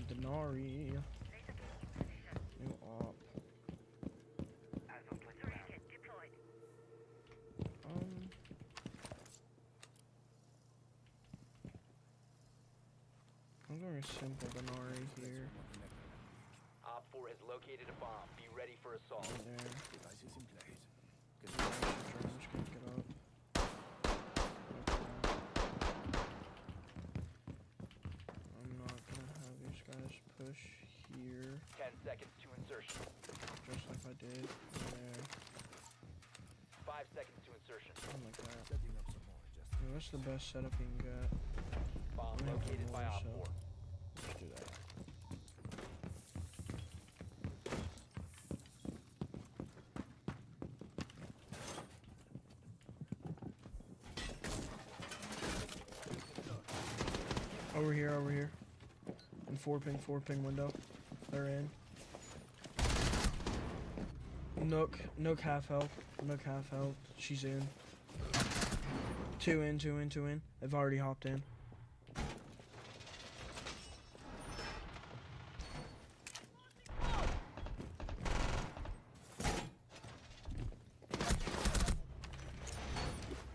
Denari. New op. I'm going to simple Denari here. Op 4 has located a bomb. Be ready for assault. In there. Devices in place. I'm just gonna get up. I'm not gonna have these guys push here, 10 seconds to insertion. just like I did there. 5 seconds to insertion. Something like that. Setting up some more adjustments. Yeah, that's the best setup you can get. Bomb I'm gonna have located by more, Op so 4. let's do that. Over here, over here. In 4 ping window. They're in. Nook half health. Nook half health. She's in. Two in. They've already hopped in.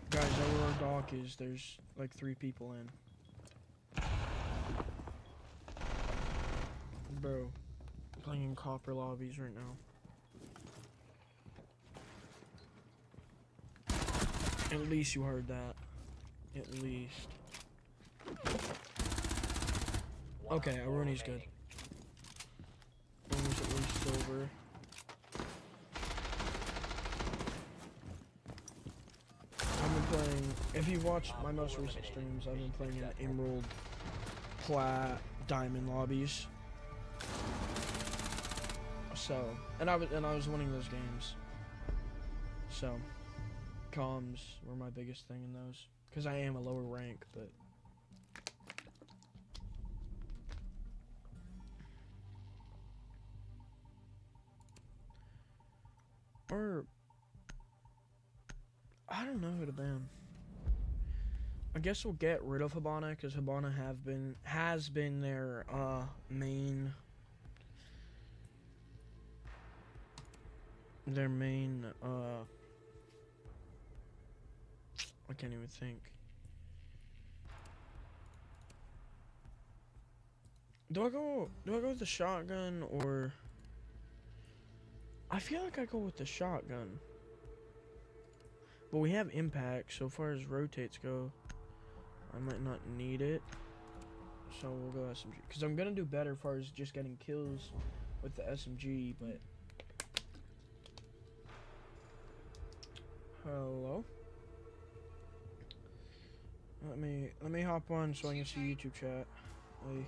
Guys, over our dock is, there's like 3 people in. Bro, I'm playing in copper lobbies right now. At least you heard that. At least. Okay, Aruni's good. Aruni's at least silver. I've been playing, if you've watched my most recent streams, I've been playing in Emerald, Plat, Diamond lobbies. So, and I was winning those games. So, comms were my biggest thing in those, because I am a lower rank, but or I don't know who to ban. I guess we'll get rid of Hibana, because Hibana has been their main I can't even think. Do I go with the shotgun, or I feel like I go with the shotgun. But we have impact, so far as rotates go, I might not need it. So we'll go SMG, because I'm gonna do better as far as just getting kills with the SMG, but hello. Let me hop on so I can see YouTube chat. I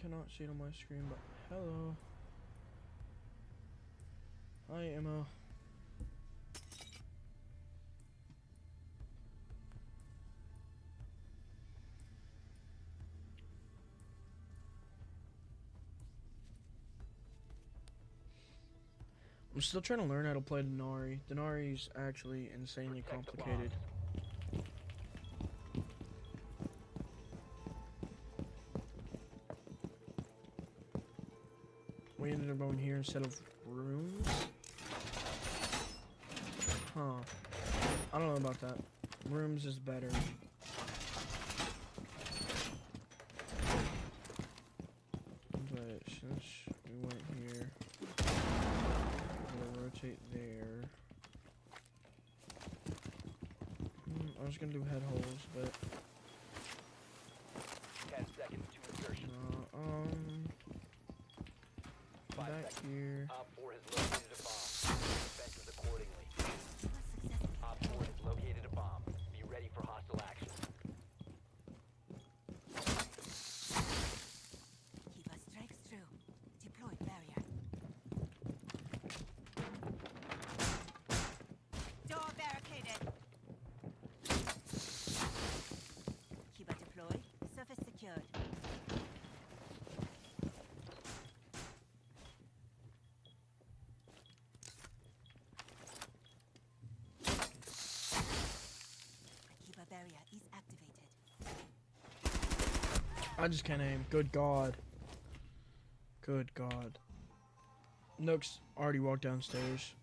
cannot see it on my screen, but hello. Hi, Emma. I'm still trying to learn how to play Denari. Denari's actually insanely complicated. We ended up going here instead of rooms. Huh. I don't know about that. Rooms is better. But since we went here, we'll rotate there. I was gonna do head holes, but 10 seconds to insertion. Back here. Op 4 has located a bomb. Defenses accordingly. Op 4 has located a bomb. Be ready for hostile action. Kiva strikes through. Deployed barrier. Door barricaded. Kiva deployed. Surface secured. I just can't aim. Good God. Good God. Nook's already walked downstairs.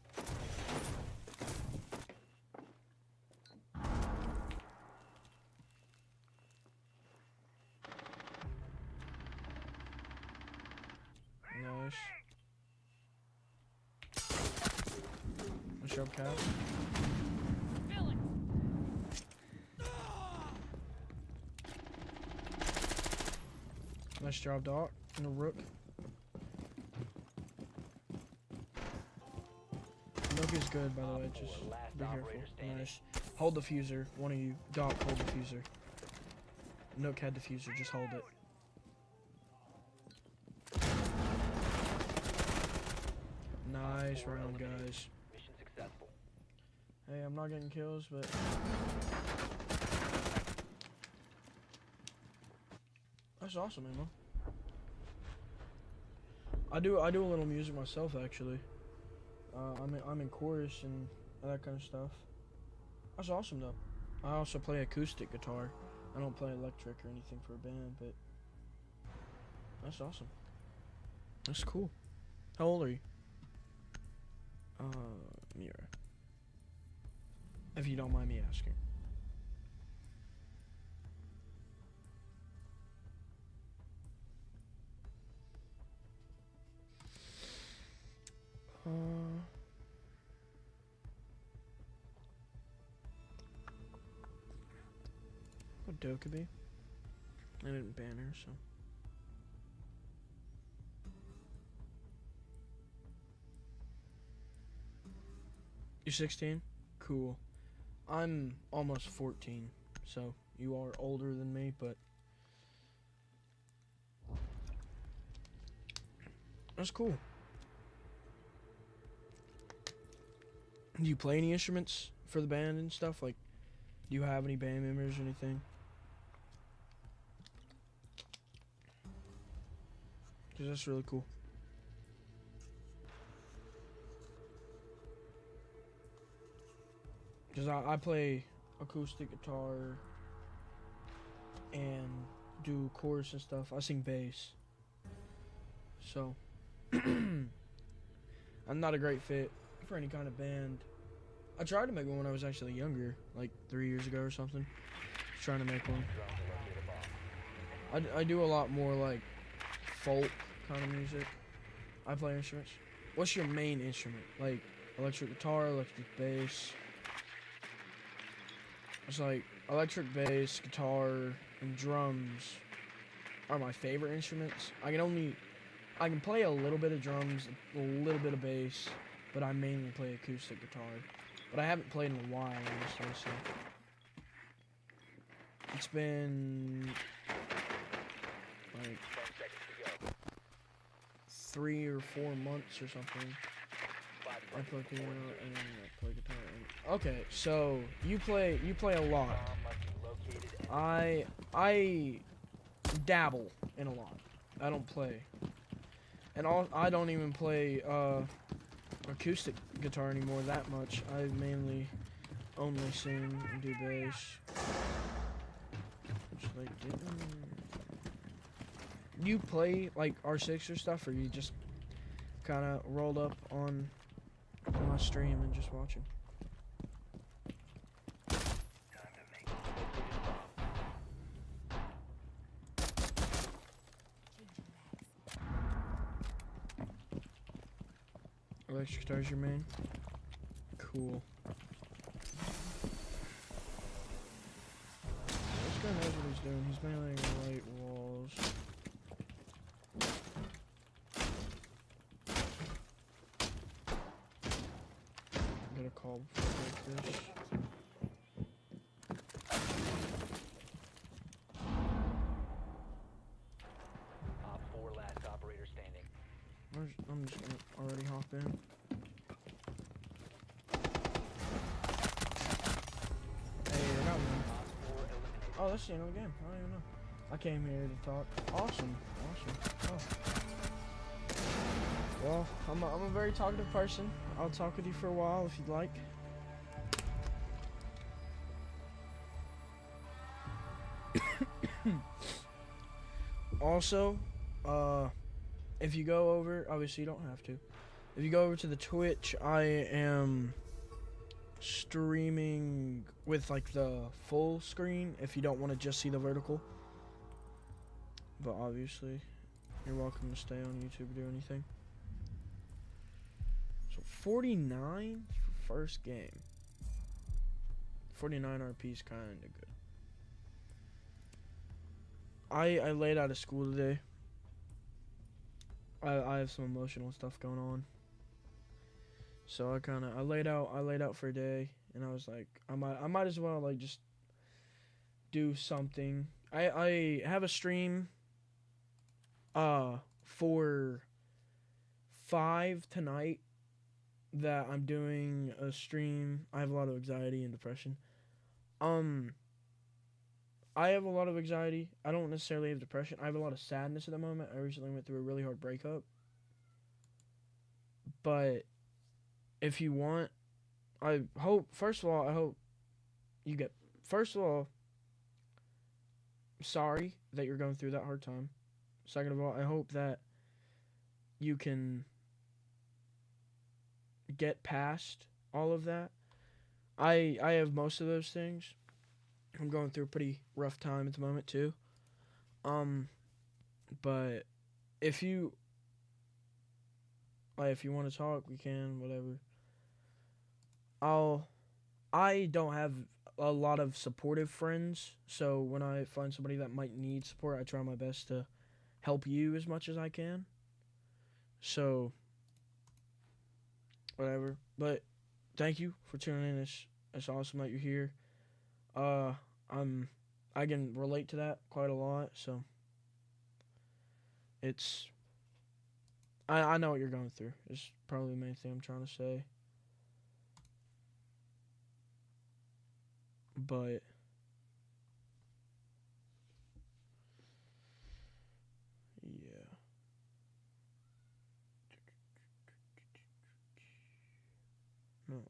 Nice. Nice job, Cap. Nice job, Doc. And a Rook. Nook is good, by the way. Just be careful. Nice. Hold the fuser. One of you. Doc, hold the fuser. Nook had the fuser. Just hold it. Nice round, guys. Mission successful. Hey, I'm not getting kills, but that's awesome, Emma. I do a little music myself, actually. I'm in chorus and that kind of stuff. That's awesome, though. I also play acoustic guitar. I don't play electric or anything for a band, but that's awesome. That's cool. How old are you? Mira. If you don't mind me asking. What Dokkaebi? I didn't ban her, so. You're 16? Cool. I'm almost 14, so you are older than me, but that's cool. Do you play any instruments for the band and stuff? Like, do you have any band members or anything? Because that's really cool. Because I play acoustic guitar and do chorus and stuff. I sing bass. So, I'm not a great fit for any kind of band. I tried to make one when I was actually younger, like 3 years ago or something. Just trying to make one. I do a lot more like folk kind of music. I play instruments. What's your main instrument? Like electric guitar, electric bass? It's like electric bass, guitar, and drums are my favorite instruments. I can play a little bit of drums, a little bit of bass, but I mainly play acoustic guitar. But I haven't played in a while, honestly, so. It's been like 10 seconds to go. 3 or 4 months or something. 5 I play seconds piano before and insertion. I play guitar. Okay, so you play a lot. Bomb must be located and I dabble in a lot. I don't play, and I don't even play acoustic guitar anymore that much. I mainly only sing and do bass. Just like, you play like R6 or stuff, or you just kind of rolled up on my stream and just watching? Electric guitar's your main? Cool. This guy knows what he's doing. He's mainly right walls. I'm gonna call before I break this. Op 4 last operator standing. I'm just gonna already hop in. Hey, I got one. Op 4 eliminated. Oh, that's the end of the game. I don't even know. I came here to talk. Awesome. Oh. Well, I'm a very talkative person. I'll talk with you for a while if you'd like. Also, if you go over, obviously you don't have to. If you go over to the Twitch, I am streaming with like the full screen if you don't want to just see the vertical. But obviously, you're welcome to stay on YouTube or do anything. So 49 for first game. 49 RP is kind of good. I laid out of school today. I have some emotional stuff going on. So I laid out for a day, and I was like, I might as well like just do something. I have a stream for 5 tonight that I'm doing a stream. I have a lot of anxiety and depression. I have a lot of anxiety. I don't necessarily have depression. I have a lot of sadness at the moment. I recently went through a really hard breakup. But if you want, I hope you get, first of all, sorry that you're going through that hard time. Second of all, I hope that you can get past all of that. I have most of those things. I'm going through a pretty rough time at the moment too. But if you want to talk, we can, whatever. I don't have a lot of supportive friends, so when I find somebody that might need support, I try my best to help you as much as I can. So whatever. But thank you for tuning in. It's awesome that you're here. I can relate to that quite a lot, so it's I know what you're going through. It's probably the main thing I'm trying to say. But yeah. No,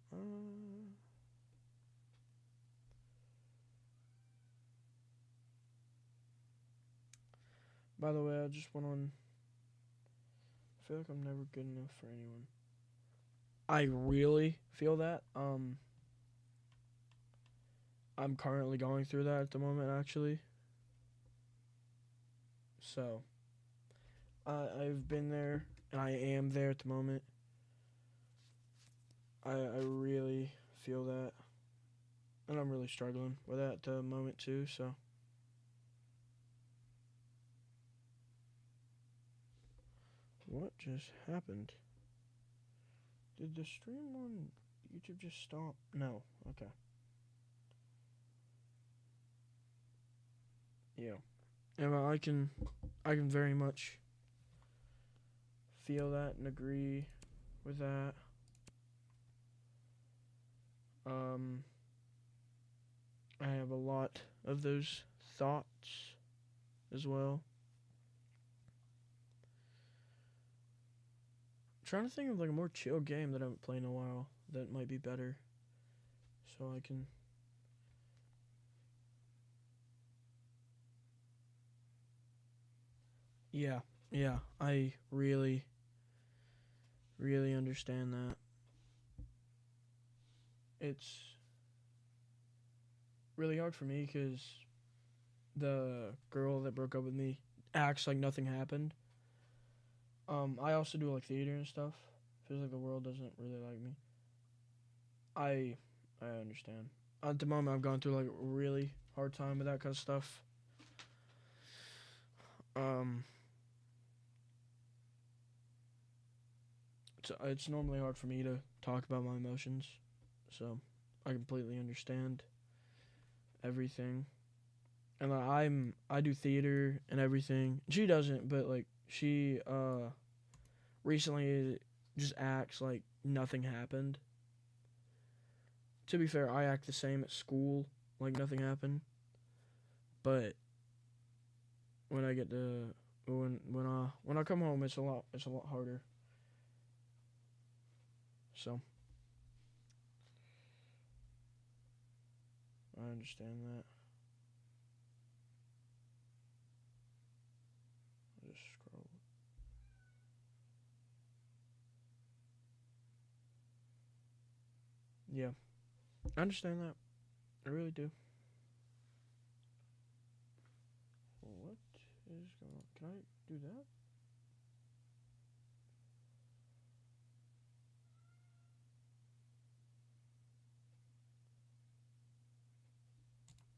by the way, I just went on. I feel like I'm never good enough for anyone. I really feel that. I'm currently going through that at the moment, actually. So, I've been there, and I am there at the moment. I really feel that. And I'm really struggling with that at the moment, too, so. What just happened? Did the stream on YouTube just stop? No. Okay. Yeah. And I can very much feel that and agree with that. I have a lot of those thoughts as well. I'm trying to think of like a more chill game that I haven't played in a while that might be better. So I can. Yeah, I really understand that. It's really hard for me because the girl that broke up with me acts like nothing happened. I also do like theater and stuff. Feels like the world doesn't really like me. I understand. At the moment, I've gone through like a really hard time with that kind of stuff. It's normally hard for me to talk about my emotions, so I completely understand everything. And I do theater and everything. She doesn't, but like she recently just acts like nothing happened. To be fair, I act the same at school, like nothing happened. But when I get to when I come home, it's a lot harder. So I understand that. just scroll. Yeah, I understand that. I really do. What is going on? Can I do that?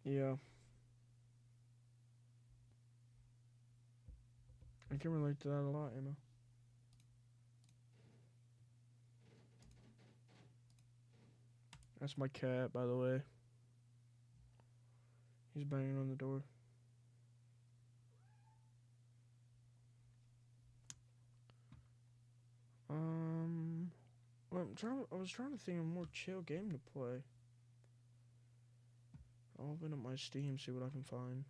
Yeah. I can relate to that a lot, Emma. That's my cat, by the way. He's banging on the door. Well, I was trying to think of a more chill game to play. I'll open up my Steam, see what I can find.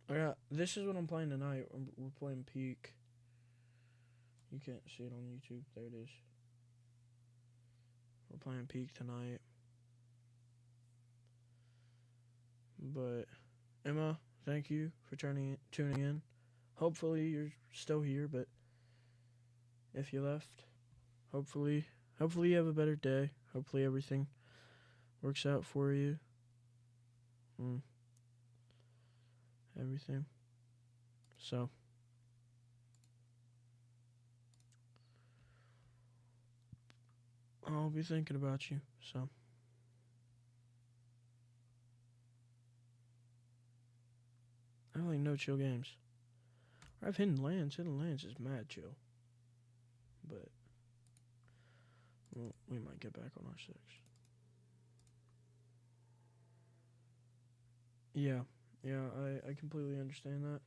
Oh yeah, this is what I'm playing tonight. We're playing Peak. You can't see it on YouTube. There it is. We're playing Peak tonight. But Emma, thank you for tuning in. Hopefully you're still here, but if you left, hopefully you have a better day. Hopefully everything works out for you. Everything. So I'll be thinking about you. So I have like no chill games. I have Hidden Lands. Hidden Lands is mad chill. But well, we might get back on R6. Yeah, I completely understand that.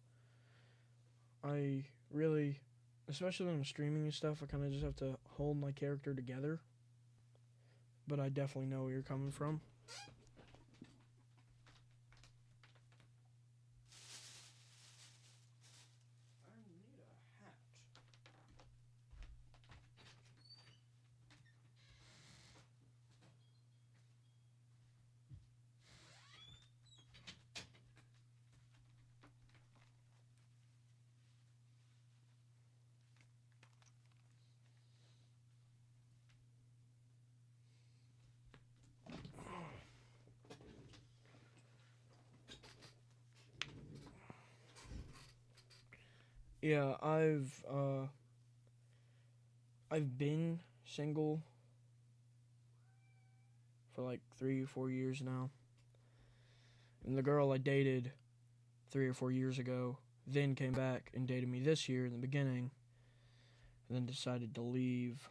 I really, especially when I'm streaming and stuff, I kind of just have to hold my character together. But I definitely know where you're coming from. I need a hat. Yeah, I've been single for like 3 or 4 years now. And the girl I dated 3 or 4 years ago then came back and dated me this year in the beginning, and then decided to leave.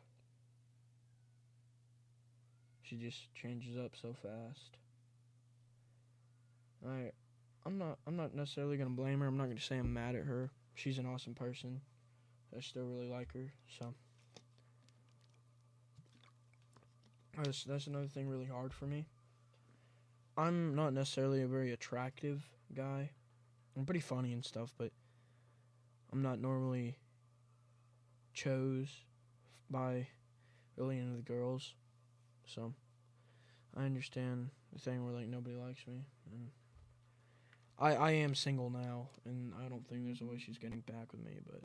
She just changes up so fast. I'm not necessarily gonna blame her. I'm not gonna say I'm mad at her. She's an awesome person. I still really like her, so that's another thing really hard for me. I'm not necessarily a very attractive guy. I'm pretty funny and stuff, but I'm not normally chose by really into the girls. So I understand the thing where like nobody likes me, and I am single now, and I don't think there's a way she's getting back with me, but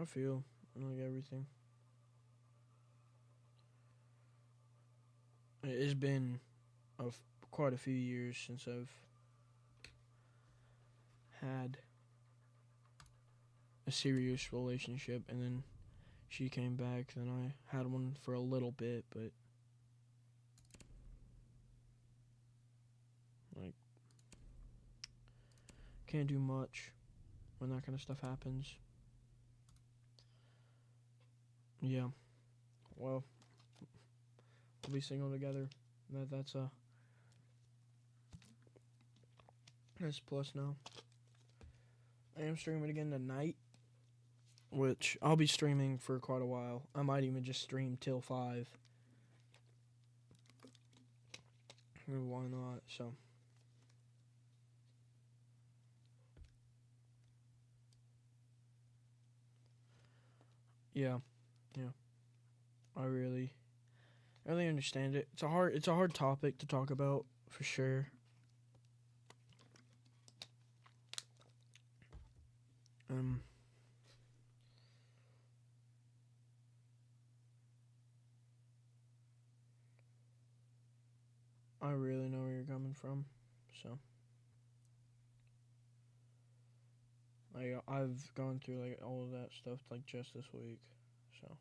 I feel like everything. It's been quite a few years since I've had a serious relationship, and then she came back, then I had one for a little bit, but like can't do much when that kind of stuff happens. Yeah. Well, we'll be single together. That's a plus now. I am streaming again tonight, which I'll be streaming for quite a while. I might even just stream till 5. Why not? So Yeah, yeah. I really understand it. It's a hard topic to talk about for sure. Um, I really know where you're coming from. So, I've gone through like all of that stuff like just this week. So,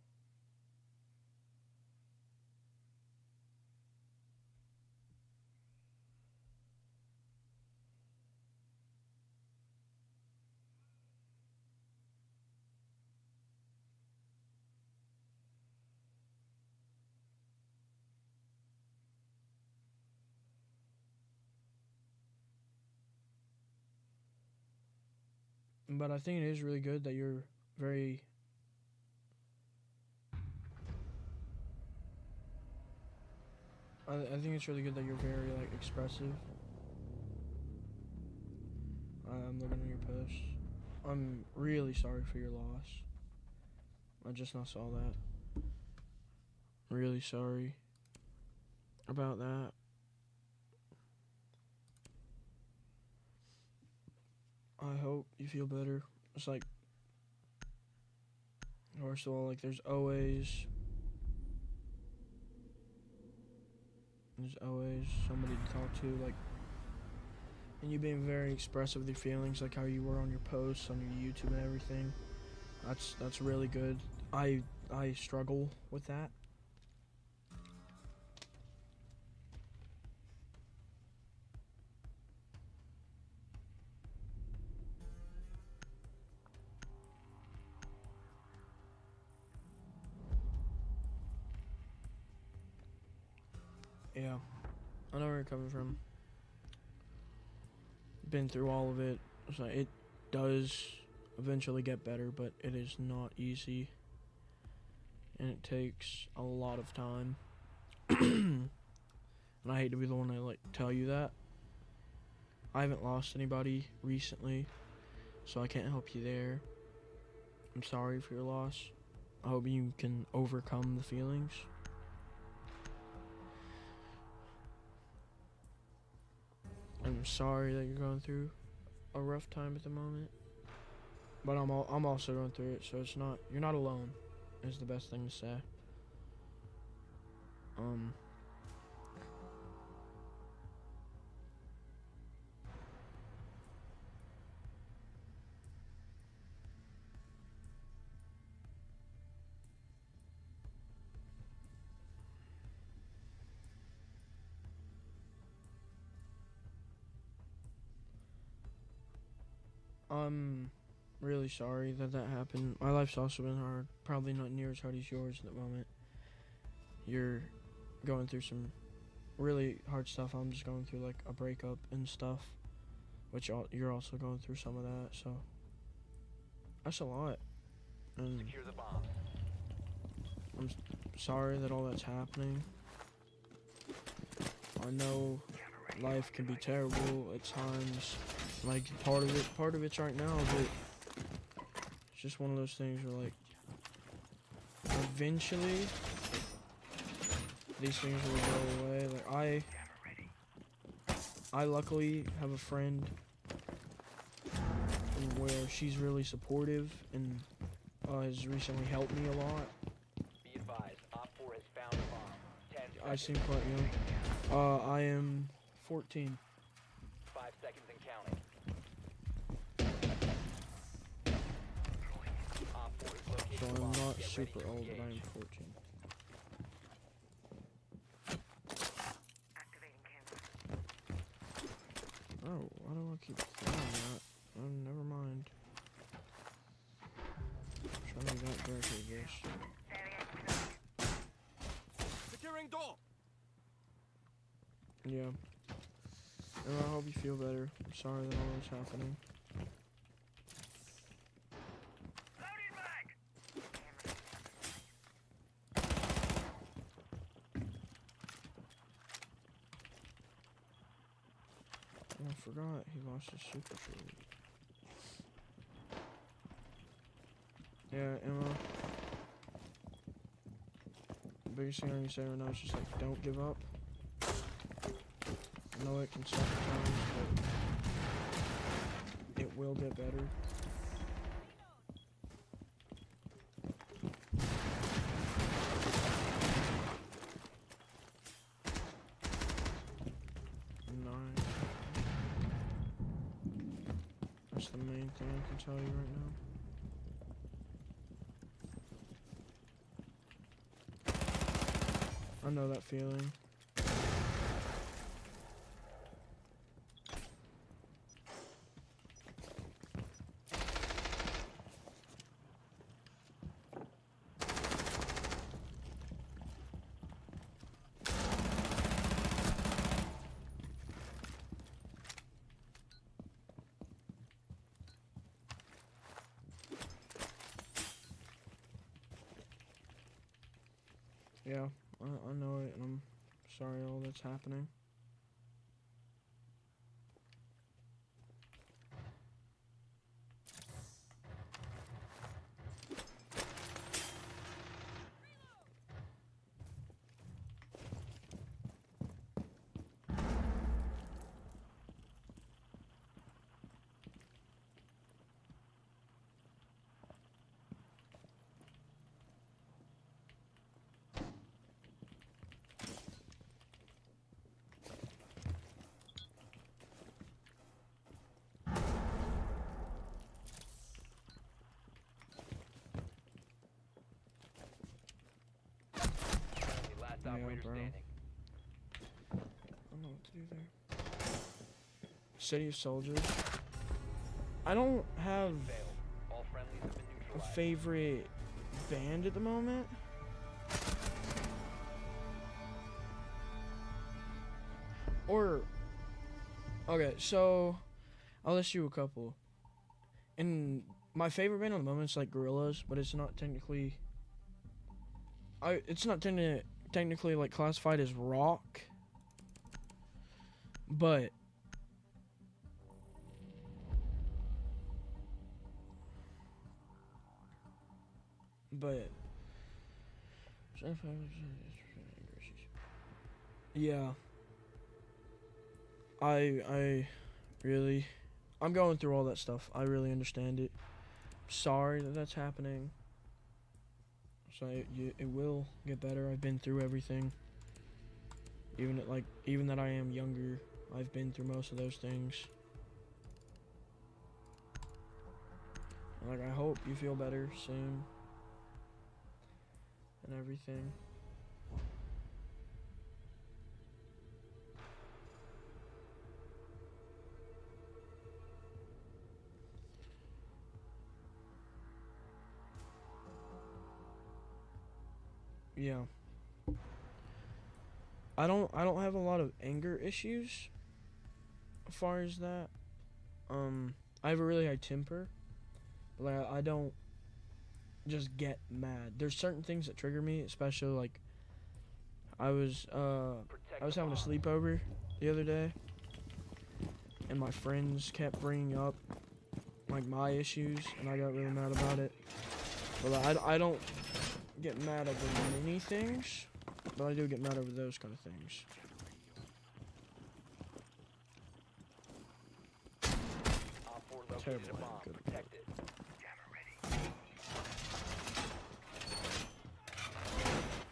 but I think it is really good that you're very. I think it's really good that you're very like expressive. I'm looking at your post. I'm really sorry for your loss. I just now saw that. Really sorry about that. I hope you feel better. It's like, first of all, like there's always somebody to talk to, like, and you being very expressive with your feelings, like how you were on your posts, on your YouTube and everything. That's really good. I struggle with that. Yeah, I know where you're coming from. Been through all of it. So it does eventually get better, but it is not easy. And it takes a lot of time. And I hate to be the one to like tell you that. I haven't lost anybody recently, so I can't help you there. I'm sorry for your loss. I hope you can overcome the feelings. I'm sorry that you're going through a rough time at the moment, but I'm also going through it, so it's not, you're not alone. Is the best thing to say. I'm really sorry that happened. My life's also been hard. Probably not near as hard as yours at the moment. You're going through some really hard stuff. I'm just going through like a breakup and stuff, which you're also going through some of that. So that's a lot. And Secure the bombs. I'm sorry that all that's happening. I know life can be terrible at times. Like part of it's right now, but it's just one of those things where like eventually these things will go away. Like I luckily have a friend where she's really supportive and has recently helped me a lot. Be advised, Op 4 has found a bomb. 10 I seconds. seem quite young. I am 14. 5 seconds and counting. Op 4 has located So the I'm bomb. not Get ready super to old, but I am engage. 14. Oh, why do I keep throwing that? Oh, never mind. I'm trying to not barricade this. Securing door. Yeah. And I hope you feel better. I'm sorry that all this happening. Oh, I forgot he lost his super shield. Yeah, Emma. biggest thing I can say right now is just like don't give up. I know it can suck at times, but it will get better. Nice. That's the main thing I can tell you right now. I know that feeling. Yeah, I know it, and I'm sorry all that's happening. Friendly, last Yeah, operator bro. standing. I don't know what to do there. City of Soldiers. I don't have Failed. All friendlies have been a neutralized. favorite band at the moment. Or, okay, so I'll list you a couple. And my favorite band at the moment is like Gorillaz, but it's not technically. It's not technically like classified as rock. But yeah, I really, I'm going through all that stuff. I really understand it. Sorry that that's happening. So it will get better. I've been through everything. Even that I am younger, I've been through most of those things. Like, I hope you feel better soon. And everything. Yeah. I don't have a lot of anger issues as far as that. I have a really high temper. But like I don't just get mad. There's certain things that trigger me, especially like I was Protect the having a bomb. sleepover the other day, and my friends kept bringing up like my issues, and I got really mad about it. But like, I don't get mad over many things, but I do get mad over those kind of things. Op 4 located Terrible a way bomb. to go to Protect it.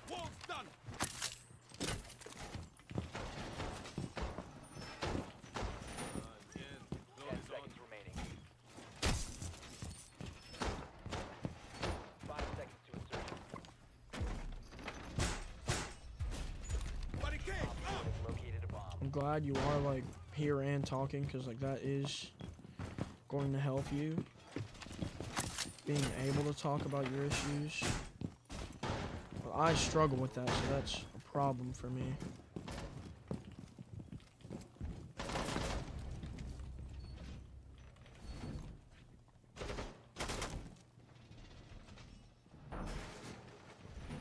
Wall's done. Again, 10 zone is on. seconds remaining. 5 seconds to insertion. Barricade Op 4 up. has located a bomb. I'm glad you are like here and talking, because like that is going to help you being able to talk about your issues. Well, I struggle with that, so that's a problem for me.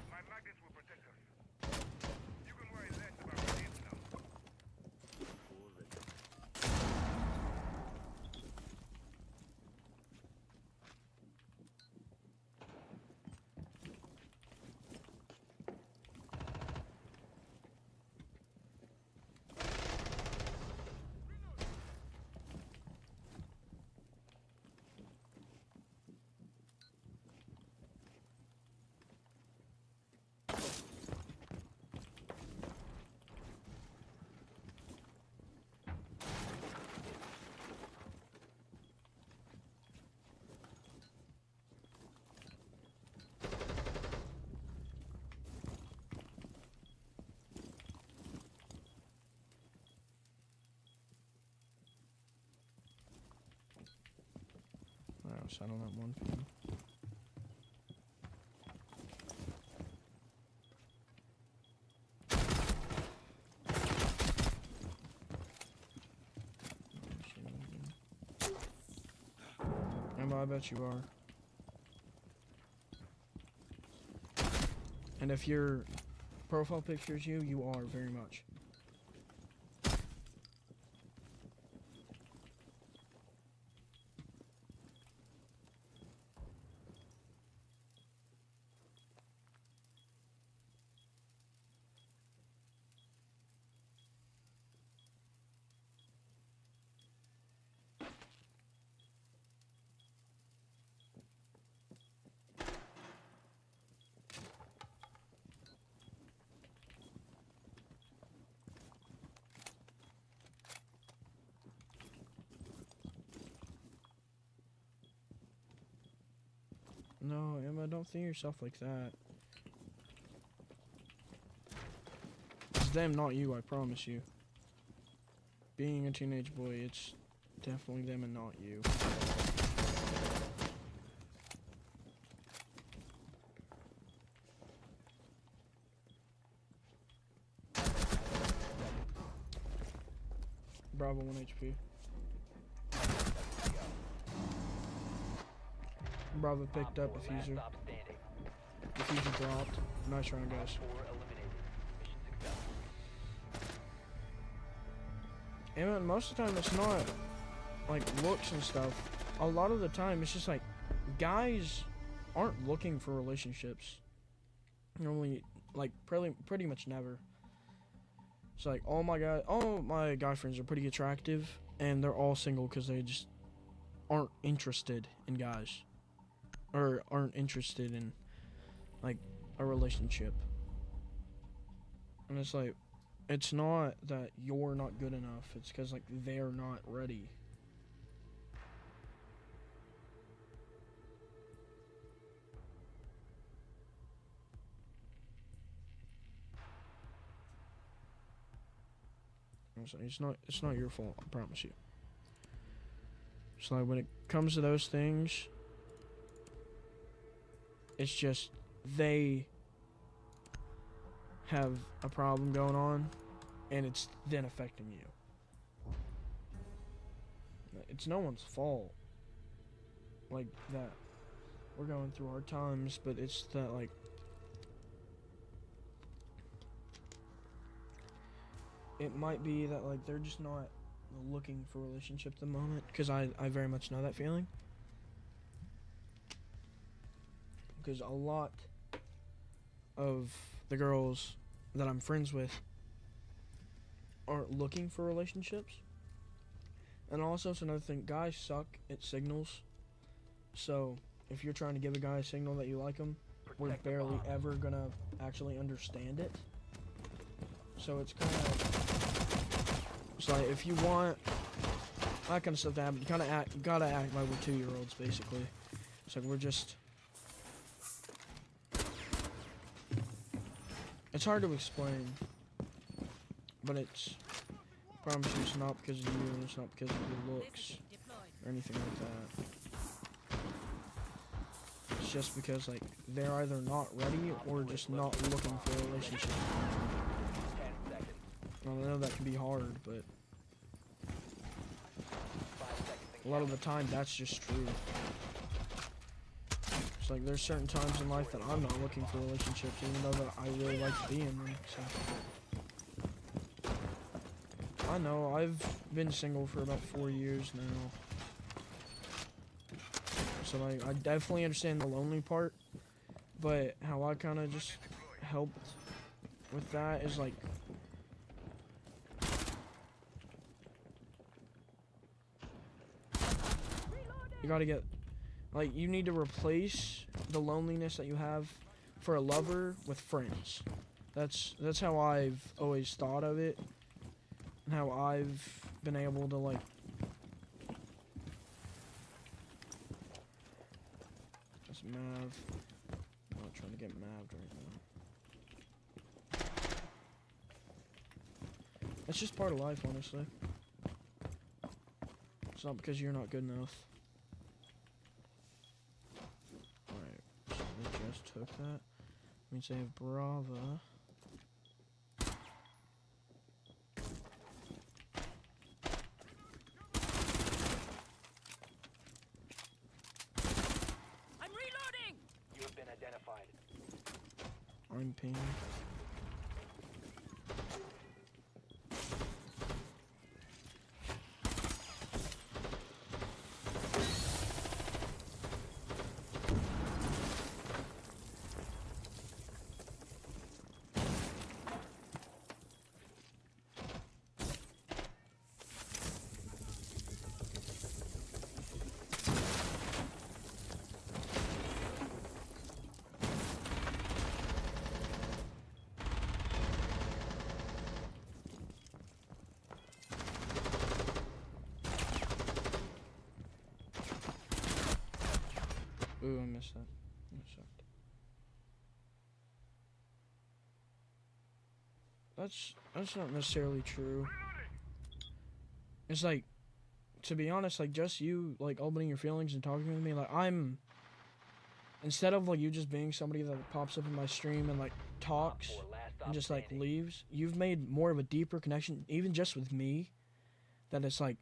My magnets will protect us. You can worry less about grenades now. Settle that one thing. I bet you are. And if your profile picture is you, you are very much. No, Emma, don't think of yourself like that. It's them, not you, I promise you. Being a teenage boy, it's definitely them and not you. Bravo, 1 HP. Bravo picked up diffuser. Stop standing. Diffuser dropped. Nice round, guys. 4 eliminated. Mission successful. And most of the time, it's not like looks and stuff. A lot of the time, it's just like guys aren't looking for relationships. Normally, like pretty much never. It's like all my guy friends are pretty attractive, and they're all single because they just aren't interested in guys. Or aren't interested in, like, a relationship. And it's like, it's not that you're not good enough. It's because, like, they're not ready. It's not your fault, I promise you. It's like, when it comes to those things, it's just they have a problem going on, and it's then affecting you. It's no one's fault. Like that. We're going through hard times, but it's that, like, it might be that, like, they're just not looking for a relationship at the moment, because I very much know that feeling. Because a lot of the girls that I'm friends with aren't looking for relationships. And also, it's another thing, guys suck at signals. So, if you're trying to give a guy a signal that you like him, we're Protect the barely bomb. ever gonna actually understand it. So it's kind of, it's like, if you want that kind of stuff to happen, you gotta act like we're 2-year-olds, basically. It's like, we're just, it's hard to explain, but it's, I promise you, it's not because of you, and it's not because of your looks or anything like that. It's just because, like, they're either not ready or just not looking for a relationship. 10 seconds. Well, I know that can be hard, but 5 seconds. a lot of the time that's just true. It's like, there's certain times in life that I'm not looking for relationships, even though that I really like to be in them. So I know, I've been single for about 4 years now. So, like, I definitely understand the lonely part, but how I kind of just helped with that is, like, you gotta get, like, you need to replace the loneliness that you have for a lover with friends. That's how I've always thought of it, and how I've been able to, like, just Mav. I'm not trying to get Mav'd right now. It's just part of life, honestly. It's not because you're not good enough. guys took that. Means they have Brava. I'm reloading! You have been identified. I'm ping. Ooh, I missed that. That sucked. That's not necessarily true. It's like, to be honest, like just you like opening your feelings and talking with me, like instead of like you just being somebody that pops up in my stream and like talks Op 4, last and stop just like standing. leaves, you've made more of a deeper connection, even just with me, that it's like,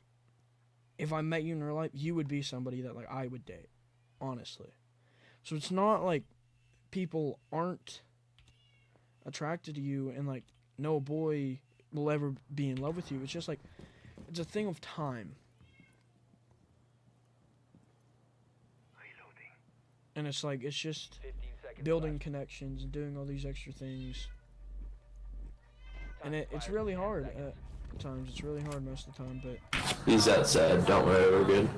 if I met you in real life, you would be somebody that like I would date, honestly. So it's not like people aren't attracted to you and like no boy will ever be in love with you. It's just like, it's a thing of time. Reloading. And it's like, it's just 15 seconds building left. connections and doing all these extra things. Time And to it's fire really in 10 hard seconds. at times. It's really hard most of the time, but He's that sad. Don't worry, we're good.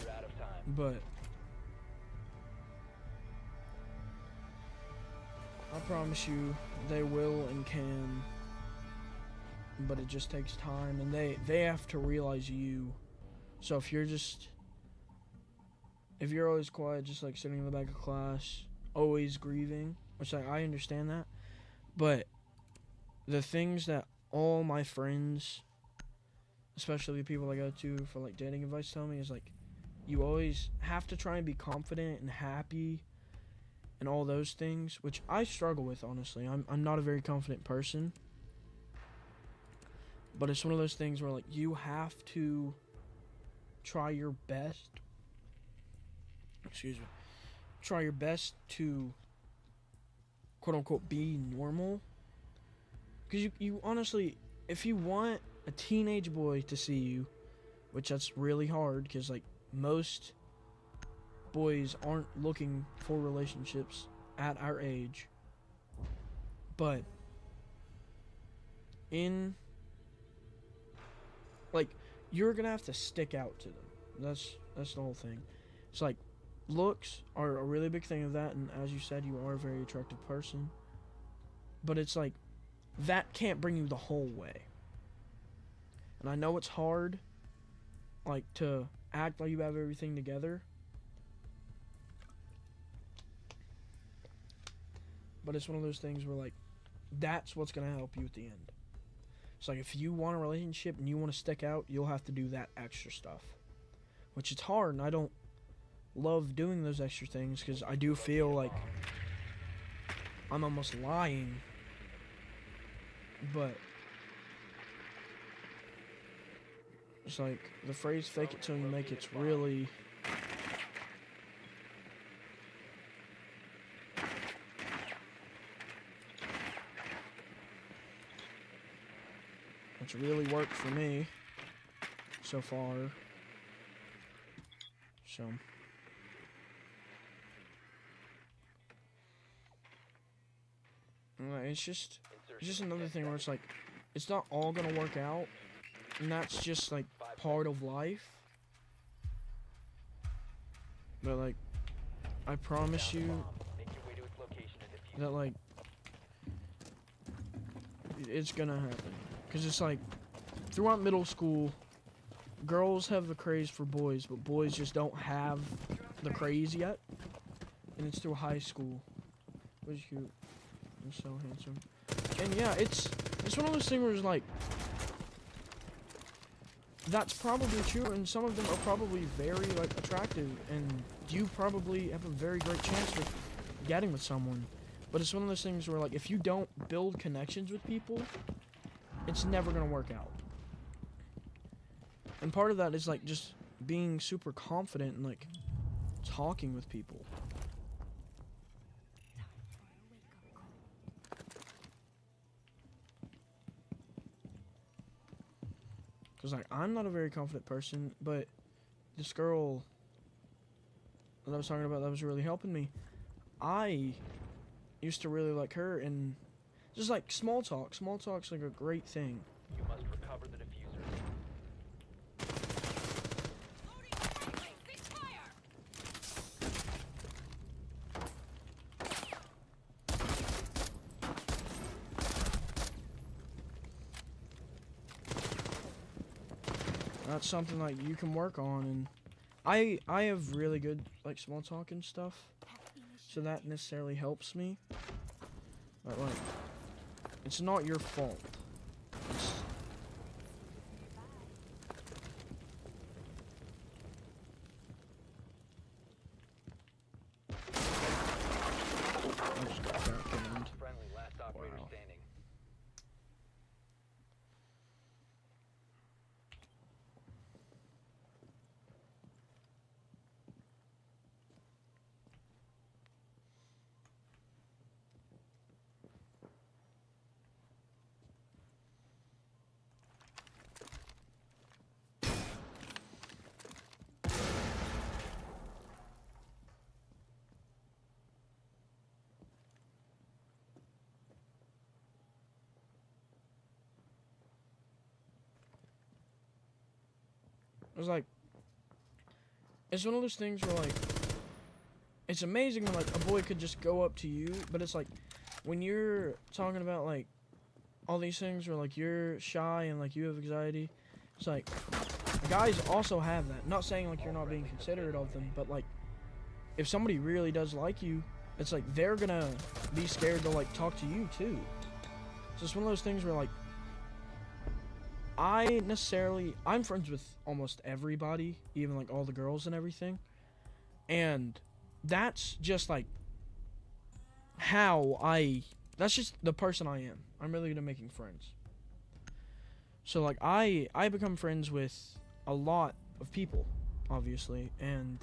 You're out of time. But I promise you they will and can, but it just takes time, and they have to realize you. So if you're always quiet, just like sitting in the back of class, always grieving, which I understand that, but the things that all my friends, especially the people I go to for like dating advice, tell me is like, you always have to try and be confident and happy and all those things, which I struggle with, honestly. I'm not a very confident person. But it's one of those things where like you have to try your best. Excuse me. Try your best to quote unquote be normal. Because you honestly, if you want a teenage boy to see you, which that's really hard because like most boys aren't looking for relationships at our age, but in like you're gonna have to stick out to them. That's the whole thing. It's like looks are a really big thing of that, and as you said, you are a very attractive person, but it's like that can't bring you the whole way. And I know it's hard like to act like you have everything together, but it's one of those things where like that's what's gonna help you at the end. It's like if you want a relationship and you want to stick out, you'll have to do that extra stuff, which it's hard, and I don't love doing those extra things because I do feel like I'm almost lying, but it's like the phrase fake it till you make it's really it's really worked for me so far. So it's just another thing where it's like it's not all gonna work out, and that's just like part of life. But like I promise you Make your way to its location and defuse. that like it's gonna happen, because it's like throughout middle school girls have the craze for boys, but boys just don't have the craze yet, and it's through high school. Which cute. You're so handsome. And yeah, it's one of those things where it's like that's probably true, and some of them are probably very like attractive, and you probably have a very great chance with getting with someone. But it's one of those things where like if you don't build connections with people, it's never gonna work out. And part of that is like just being super confident and like talking with people. Cause like I'm not a very confident person, but this girl that I was talking about that was really helping me, I used to really like her, and just like small talk. Small talk's like a great thing. You must recover the diffuser. That's something like you can work on, and I have really good like small talk and stuff, so that necessarily helps me. But like, it's not your fault. It's, I just got backgammon. Friendly, last operator Wow. standing. It was like, it's one of those things where like, it's amazing when like a boy could just go up to you, but it's like, when you're talking about like, all these things where like you're shy and like you have anxiety, it's like, guys also have that. Not saying like you're not being considerate of them, but like, if somebody really does like you, it's like they're gonna be scared to like talk to you too. So it's one of those things where like, I'm friends with almost everybody, even like all the girls and everything. And that's just like that's just the person I am. I'm really good at making friends. So like I become friends with a lot of people, obviously, and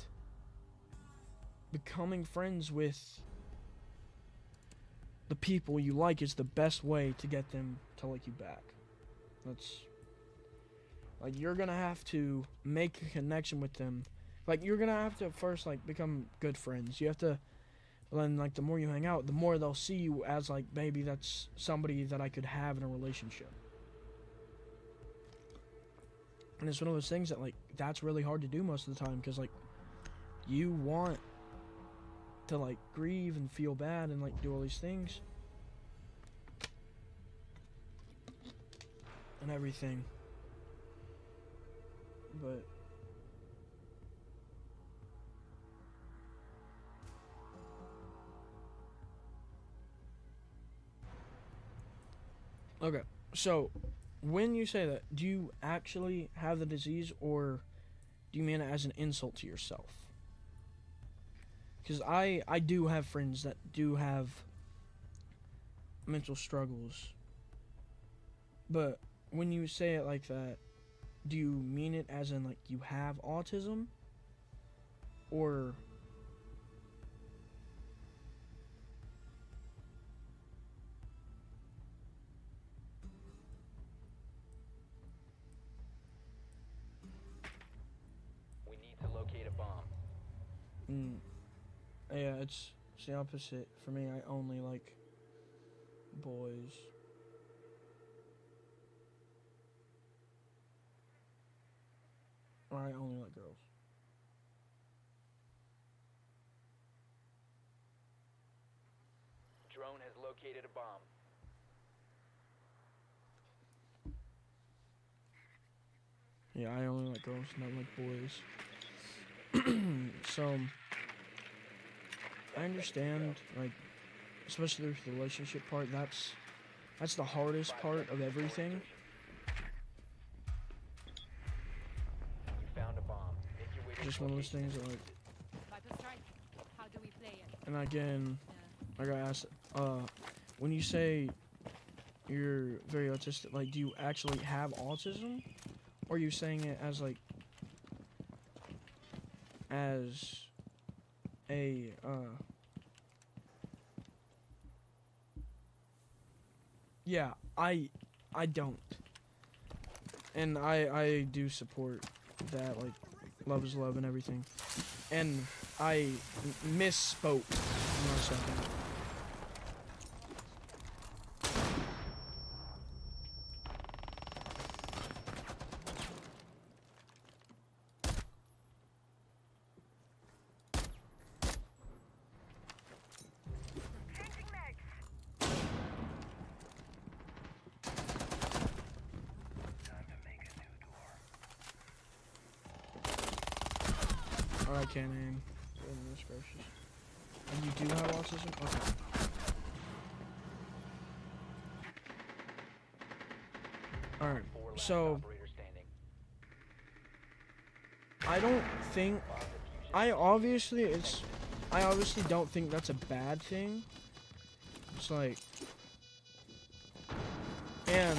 becoming friends with the people you like is the best way to get them to like you back. That's like, you're gonna have to make a connection with them. Like, you're gonna have to first like become good friends. You have to, then like the more you hang out, the more they'll see you as like, maybe that's somebody that I could have in a relationship. And it's one of those things that like, that's really hard to do most of the time, because like, you want to like grieve and feel bad and like do all these things and everything. But okay, so when you say that, do you actually have the disease, or do you mean it as an insult to yourself? Because I do have friends that do have mental struggles, but when you say it like that, do you mean it as in like you have autism, or We need to locate a bomb. yeah, it's the opposite for me. I only like boys. Or I only like girls. Drone has located a bomb. Yeah, I only like girls, not like boys. So I understand, like, especially with the relationship part, that's the hardest part of everything. just one of those things that, like, Viper strike. How do we play it? and again, I gotta ask, when you say you're very autistic, like, do you actually have autism? Or are you saying it as, like, as a, yeah, I don't. And I do support that, like, love is love and everything. And I misspoke in a second. Changing legs. Time to make a new door. Alright, can't aim. Goodness gracious. And you do have autism? Okay. Alright, 4 last so operator standing. I don't think Bomb diffusion. I obviously don't think that's a bad thing. It's like, and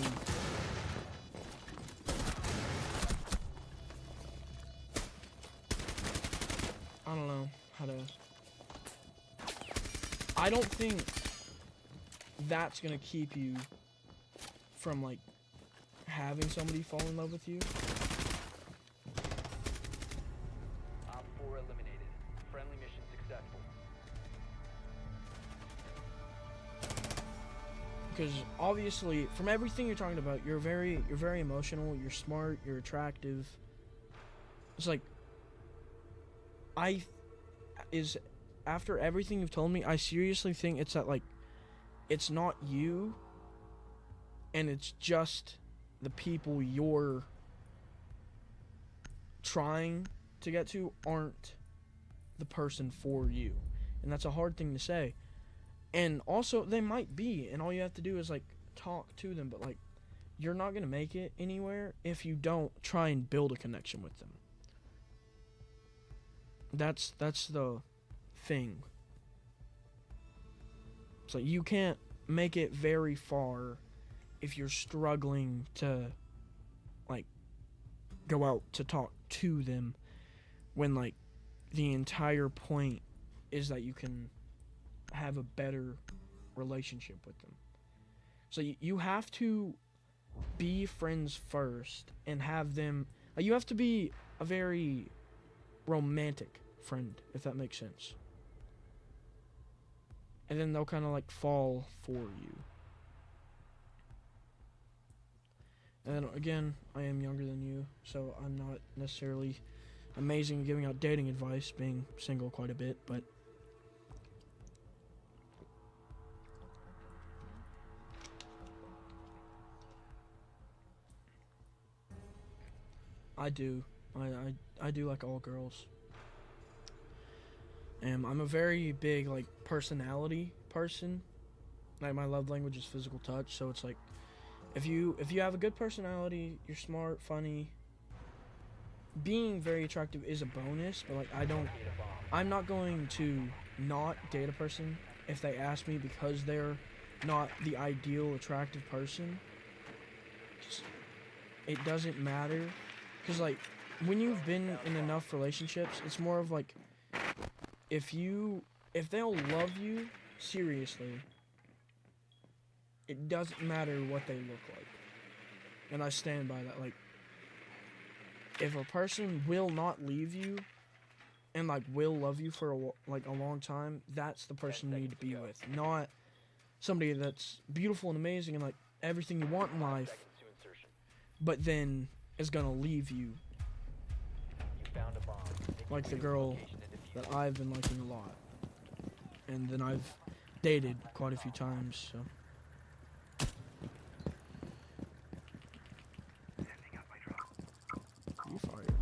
I don't know how to. I don't think that's gonna keep you from, like, having somebody fall in love with you. Op 4 eliminated. Friendly mission successful. Because obviously, from everything you're talking about, you're very emotional. You're smart. You're attractive. It's like, after everything you've told me, I seriously think it's that, like, it's not you, and it's just the people you're trying to get to aren't the person for you, and that's a hard thing to say. And also, they might be, and all you have to do is, like, talk to them, but, like, you're not gonna make it anywhere if you don't try and build a connection with them. That's the thing. So you can't make it very far if you're struggling to, like, go out to talk to them when, like, the entire point is that you can have a better relationship with them. So you have to be friends first and have them, you have to be a very romantic friend, if that makes sense. And then they'll kind of, like, fall for you. And then, again, I am younger than you, so I'm not necessarily amazing at giving out dating advice, being single quite a bit, but I do. I do like all girls. And I'm a very big, like, personality person. Like, my love language is physical touch, so it's like, if you have a good personality, you're smart, funny, being very attractive is a bonus, but, like, I'm not going to not date a person if they ask me because they're not the ideal attractive person. It doesn't matter, because, like, when you've been in enough relationships, it's more of, like, if they'll love you seriously, it doesn't matter what they look like. And I stand by that. Like, if a person will not leave you and, like, will love you for a long time, that's the person you need to be with, not somebody that's beautiful and amazing and, like, everything you want in life, Seconds to insertion. but then is gonna leave you, You found a bomb. Make like your the way to girl location and defuse that it. I've been liking a lot. And then I've dated quite a few times, so. Setting up my drone. You fired.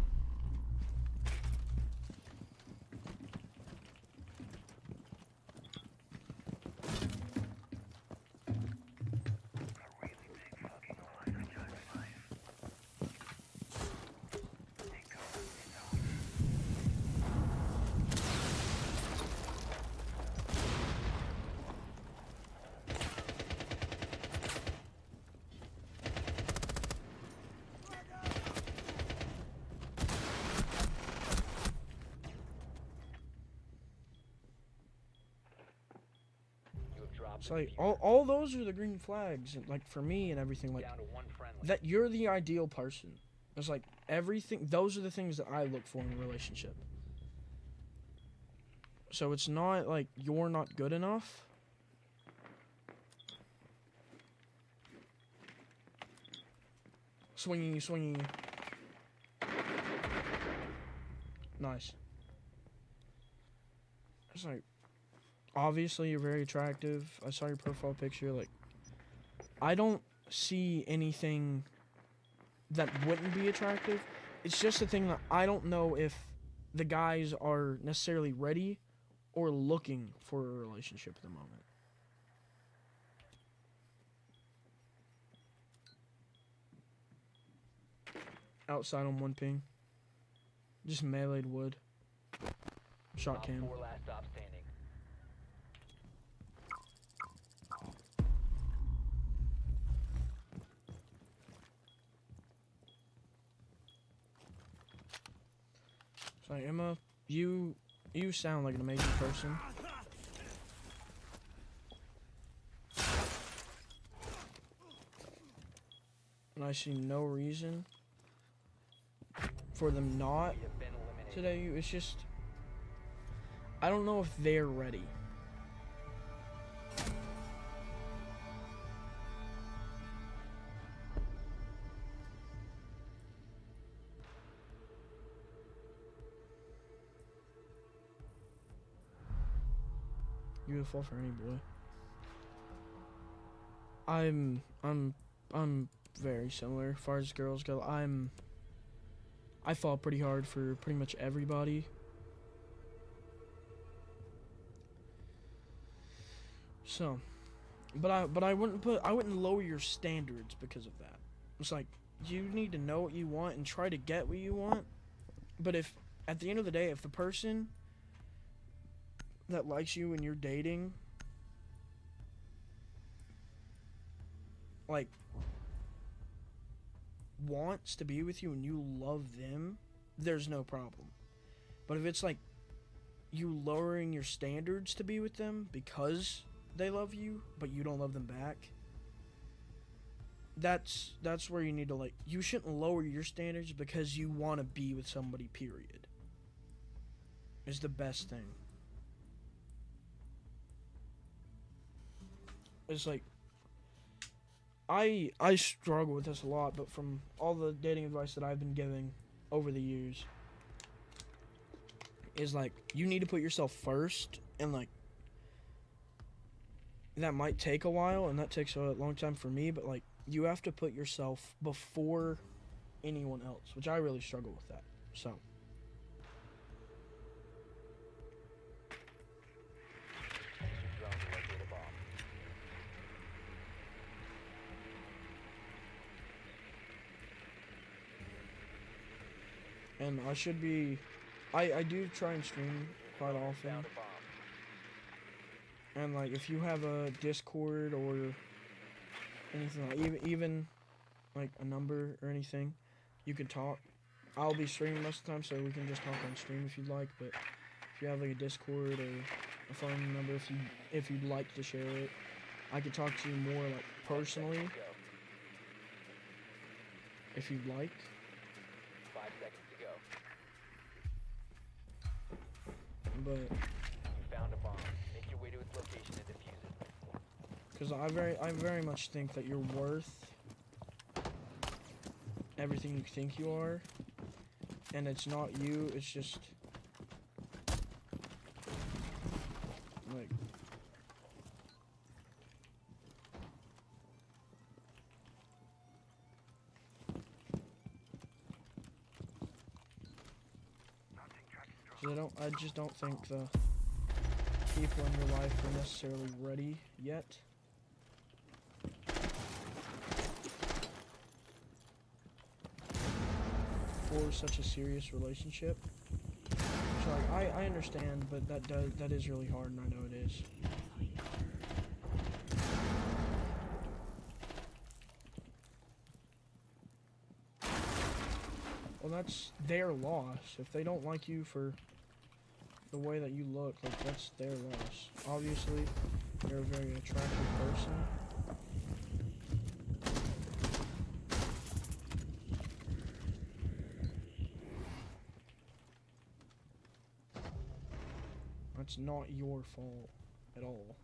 A really big fucking line of time 5. Take cover. It's ours. It's like all those are the green flags, and like for me and everything, like Down to one friendly. that you're the ideal person. It's like everything. Those are the things that I look for in a relationship. So it's not like you're not good enough. Swinging, swinging. Nice. It's like, obviously you're very attractive. I saw your profile picture. Like, I don't see anything that wouldn't be attractive. It's just a thing that I don't know if the guys are necessarily ready or looking for a relationship at the moment. Outside on 1 ping. Just meleeed wood. Shot Op cam. 4 last stop standing. So Emma, you sound like an amazing person. And I see no reason for them not We have been eliminated. today. It's just, I don't know if they're ready. Beautiful for any boy. I'm very similar as far as girls go. I fall pretty hard for pretty much everybody. So, but I wouldn't lower your standards because of that. It's like you need to know what you want and try to get what you want. But if at the end of the day, if the person that likes you and you're dating, like, wants to be with you and you love them, there's no problem. But if it's like you lowering your standards to be with them because they love you but you don't love them back, that's where you need to, like, you shouldn't lower your standards because you want to be with somebody, period. Is the best thing. It's like, I struggle with this a lot, but from all the dating advice that I've been giving over the years, is like, you need to put yourself first, and like, that might take a while, and that takes a long time for me, but like, you have to put yourself before anyone else, which I really struggle with that, so. Drone to locate a bomb. And I should be, I do try and stream quite often. Found a bomb. And like, if you have a Discord or anything, like even like a number or anything, you can talk. I'll be streaming most of the time, so we can just talk on stream if you'd like. But if you have like a Discord or a phone number, if you'd like to share it, I could talk to you more like personally Go. if you'd like. 5 seconds to go. But You found a bomb. Make your way to its location and defuse it. because I very much think that you're worth everything you think you are, and it's not you, it's just like, I just don't think the people in your life are necessarily ready yet. For such a serious relationship. So like, I understand, but that is really hard, and I know it is. Well, that's their loss. If they don't like you for the way that you look, like, that's their loss. Obviously, You're a very attractive person. That's not your fault at all.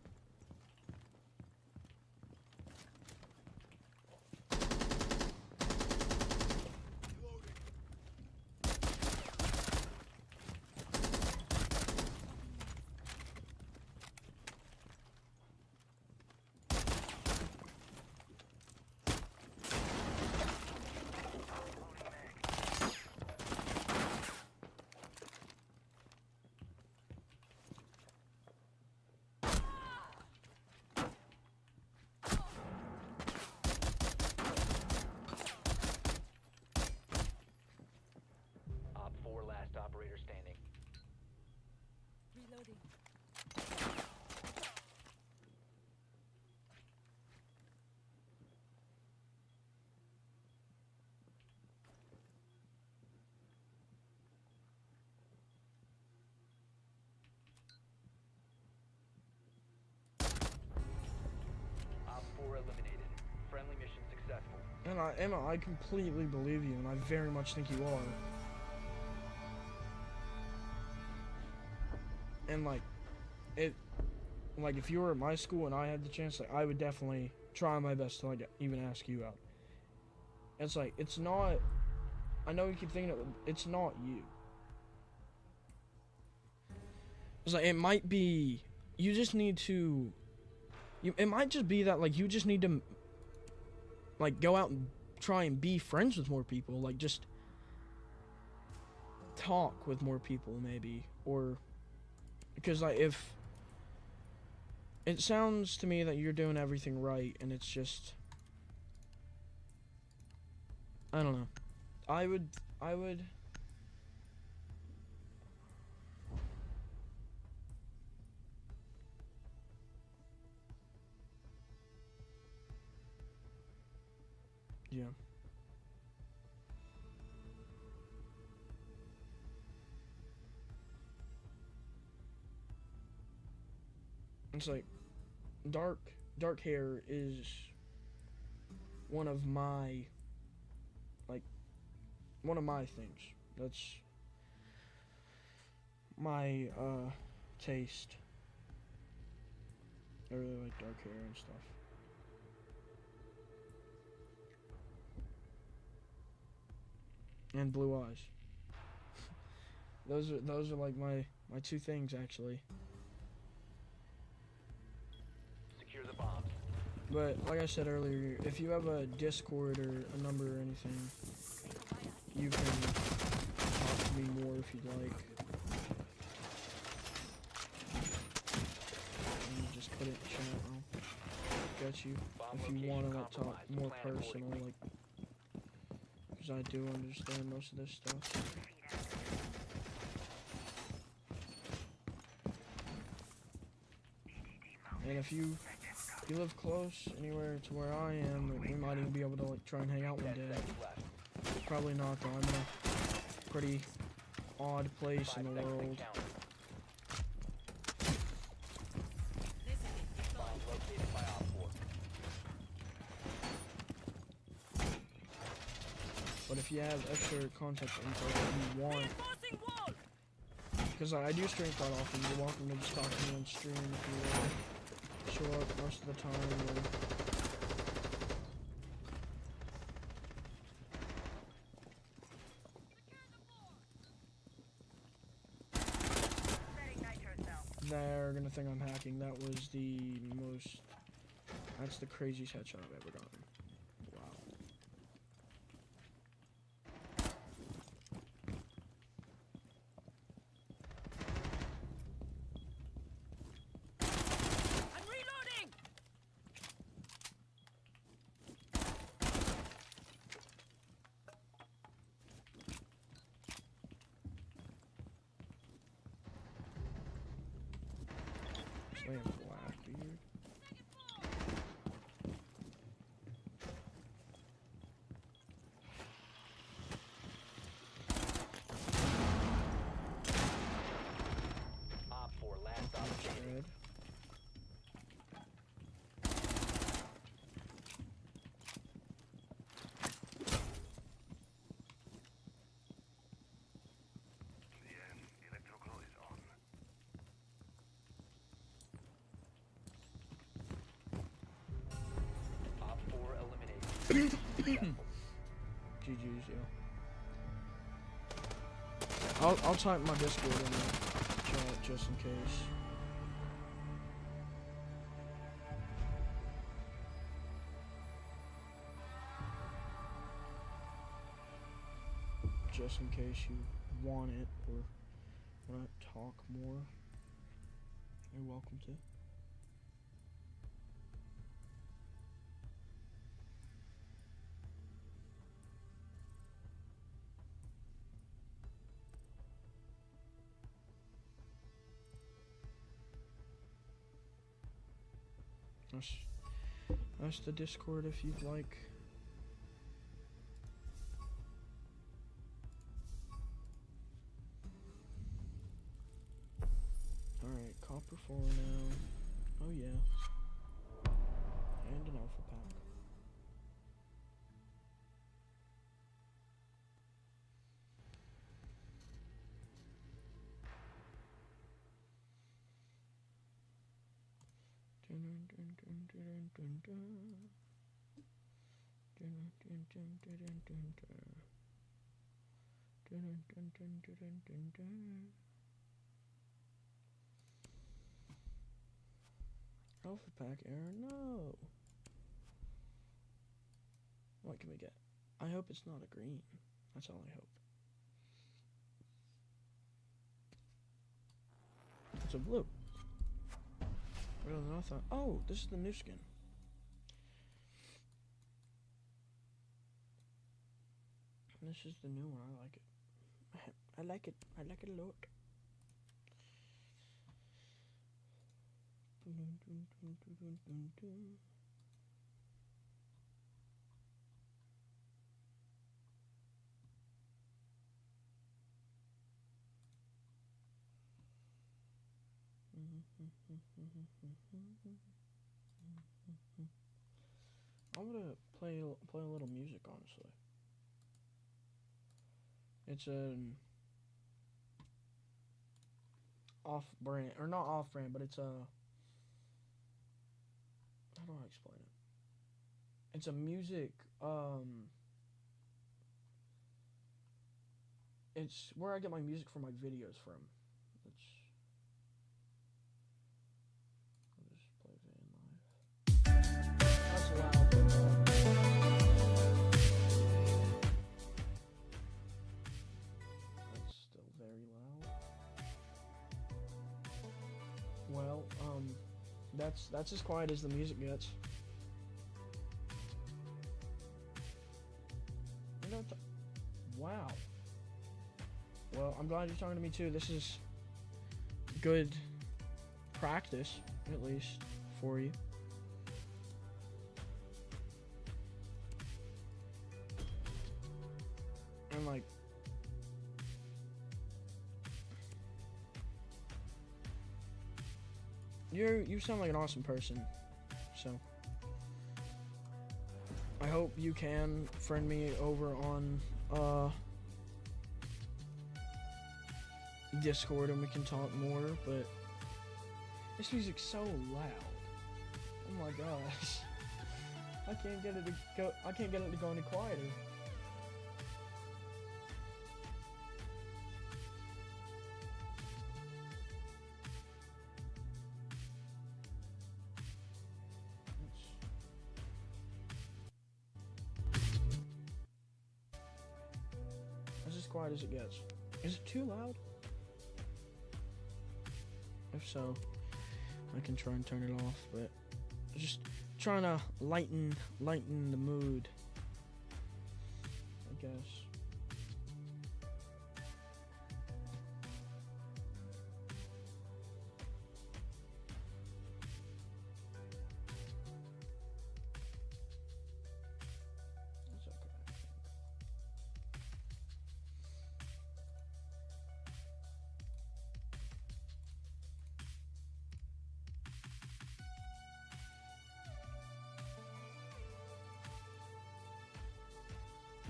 Op 4, last operator standing. Reloading. Op 4 eliminated. Friendly mission successful. And Emma, I completely believe you, and I very much think you are. And like, if you were at my school and I had the chance, like, I would definitely try my best to like even ask you out. It's like, it's not. I know you keep thinking it's not you. It's like, it might be. You just need to. It might just be that like you just need to like go out and try and be friends with more people, like just talk with more people maybe, or because like if it sounds to me that you're doing everything right and it's just I don't know. I would yeah. It's like dark hair is one of my things. That's my taste. I really like dark hair and stuff. And blue eyes. Those are like my two things actually. Secure the bombs. But like I said earlier, if you have a Discord or a number or anything, you can talk to me more if you'd like. And you just put it in chat. I'll get you if you want to like talk more personal, like, because I do understand most of this stuff. And if you live close anywhere to where I am, we might even be able to like try and hang out one 10 day. seconds left. Probably not though. I'm in a pretty odd place 5 in the seconds world. and counting. Bomb located by Op 4. But if you have extra contact info that you want, because I do stream quite often, you're welcome to just talk to me on stream if you show up most of the time. Or they're gonna think I'm hacking. That was that's the craziest headshot I've ever gotten. Wow. I'm reloading! Slam black, dude. Op 4, last op standing. Red. GG's, yo. I'll type my Discord in the chat just in case. Just in case you want it or want to talk more, you're welcome to. That's the Discord if you'd like. Alright, copper 4 now. Oh yeah. And an alpha pack. Alpha pack error, no. What can we get? I hope it's not a green. That's all I hope. It's a blue. Really nothing. Oh, this is the new skin. This is the new one. I like it. I like it. I like it a lot. I'm gonna play a little music, honestly. It's an off-brand, or not off-brand, but it's a, how do I explain it? It's a music, it's where I get my music for my videos from. I'll just play Van Life. That's loud, that's still very loud. Well, that's as quiet as the music gets. You know, wow. Well, I'm glad you're talking to me too. This is good practice, at least, for you. And like, you sound like an awesome person, so I hope you can friend me over on Discord and we can talk more. But this music's so loud. Oh my gosh, I can't get it to go. I can't get it to go any quieter. Quiet as it gets. Is it too loud? If so, I can try and turn it off, but just trying to lighten the mood, I guess.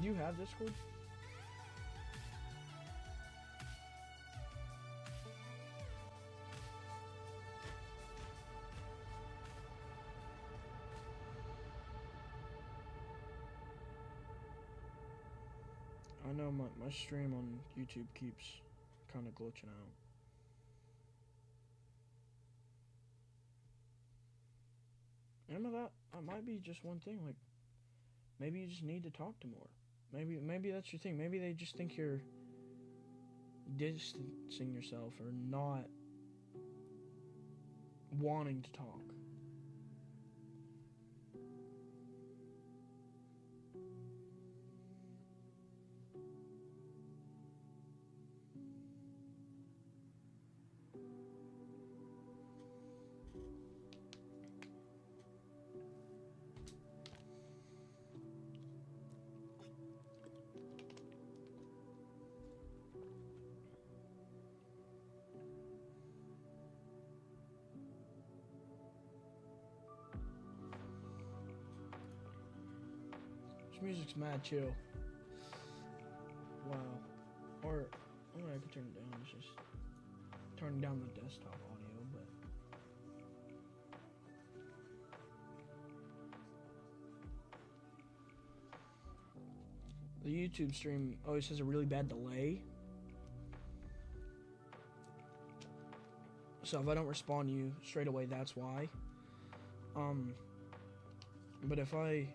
Do you have Discord? I know my stream on YouTube keeps kind of glitching out. And that might be just one thing. Like, maybe you just need to talk to more. Maybe that's your thing. Maybe they just think you're distancing yourself or not wanting to talk. This music's mad chill. Wow. Or, I could turn it down. It's just turning down the desktop audio, but the YouTube stream always has a really bad delay. So if I don't respond to you straight away, that's why. But if I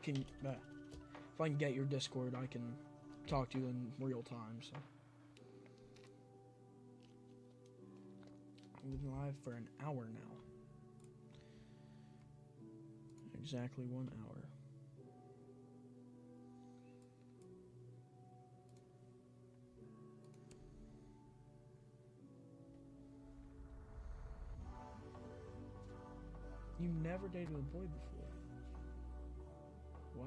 can get your Discord, I can talk to you in real time. So I've been live for an hour now. Exactly 1 hour. You never dated a boy before. Wow.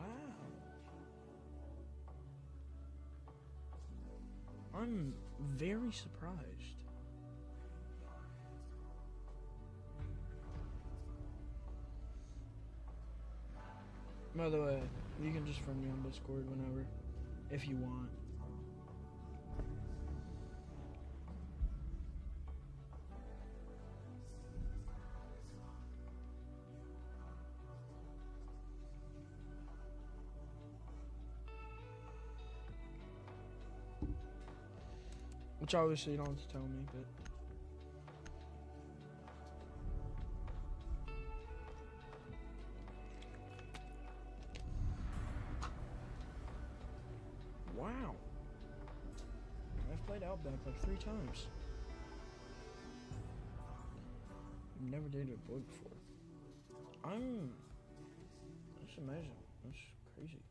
I'm very surprised. By the way, you can just friend me on Discord whenever, if you want. Which obviously you don't have to tell me, but wow. I've played Outback like 3 times. I've never dated a boy before. That's amazing. That's crazy.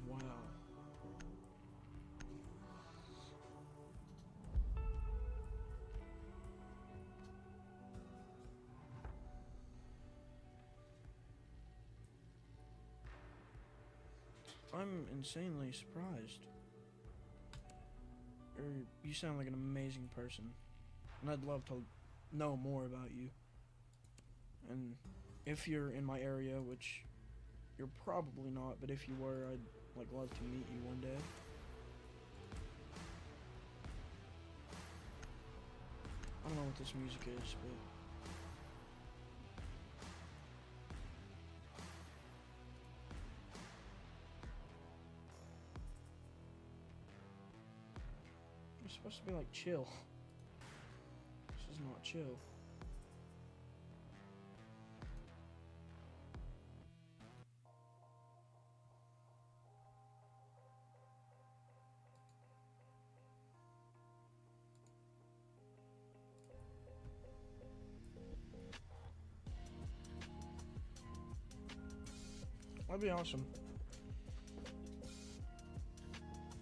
Wow. I'm insanely surprised. You sound like an amazing person. And I'd love to know more about you. And if you're in my area, which you're probably not, but if you were, I'd love to meet you one day. I don't know what this music is, but it's supposed to be like chill. This is not chill. That'd be awesome.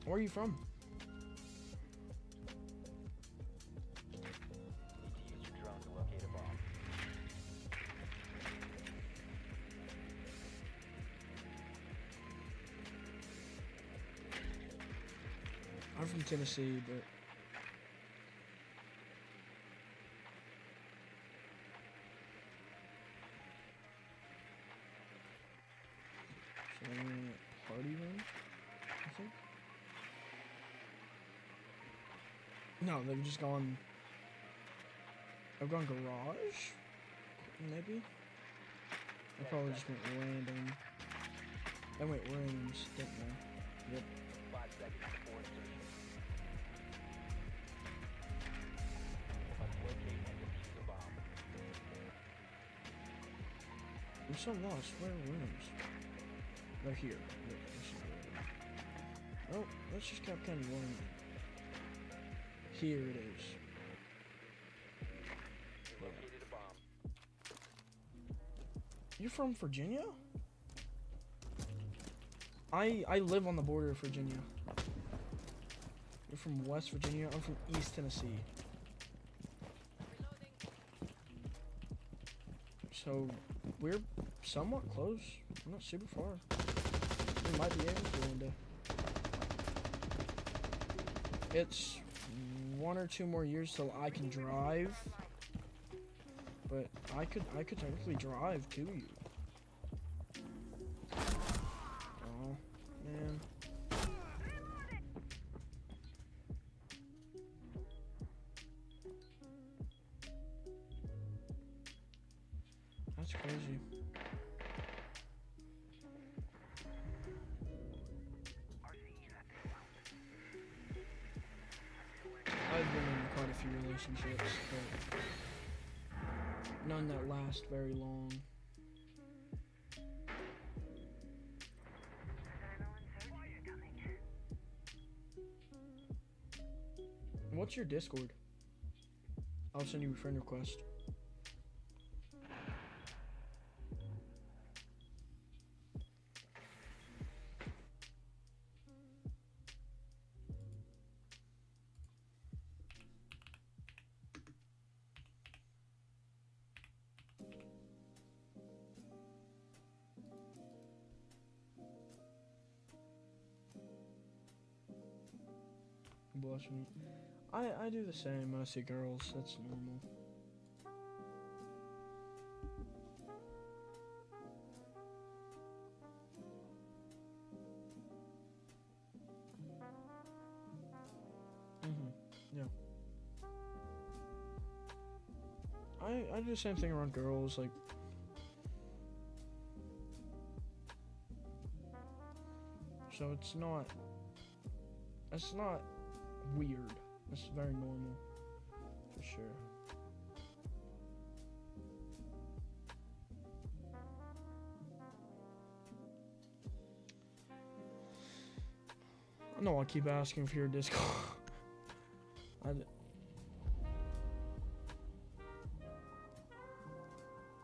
Where are you from? Need to use your drone to locate a bomb. I'm from Tennessee, but party room, I think. No, they've just gone. I've gone garage, maybe. I probably just went random. I went random, didn't I? Yep. 5 seconds before insertion. Must locate and defuse the bomb. I'm so lost. Where are rooms? They're here. Yep, this is where- Oh, let's just Captain 1. Here it is. You located a bomb. You're from Virginia? I live on the border of Virginia. You're from West Virginia. I'm from East Tennessee. So we're somewhat close. We're not super far. We might be able to one day. It's 1 or 2 more years till I can drive. But I could technically drive to you. Oh man. That's crazy. I've been in quite a few relationships, but none that last very long. What's your Discord? I'll send you a friend request. Blush me. I do the same when I see girls. That's normal. Yeah. I do the same thing around girls, like. So it's not weird. It's very normal, for sure. I know I keep asking for your Discord.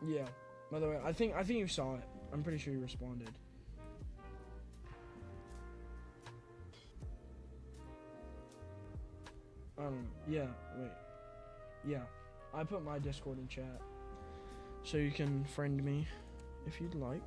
Yeah. By the way, I think you saw it. I'm pretty sure you responded. Yeah, wait. Yeah, I put my Discord in chat. So you can friend me if you'd like.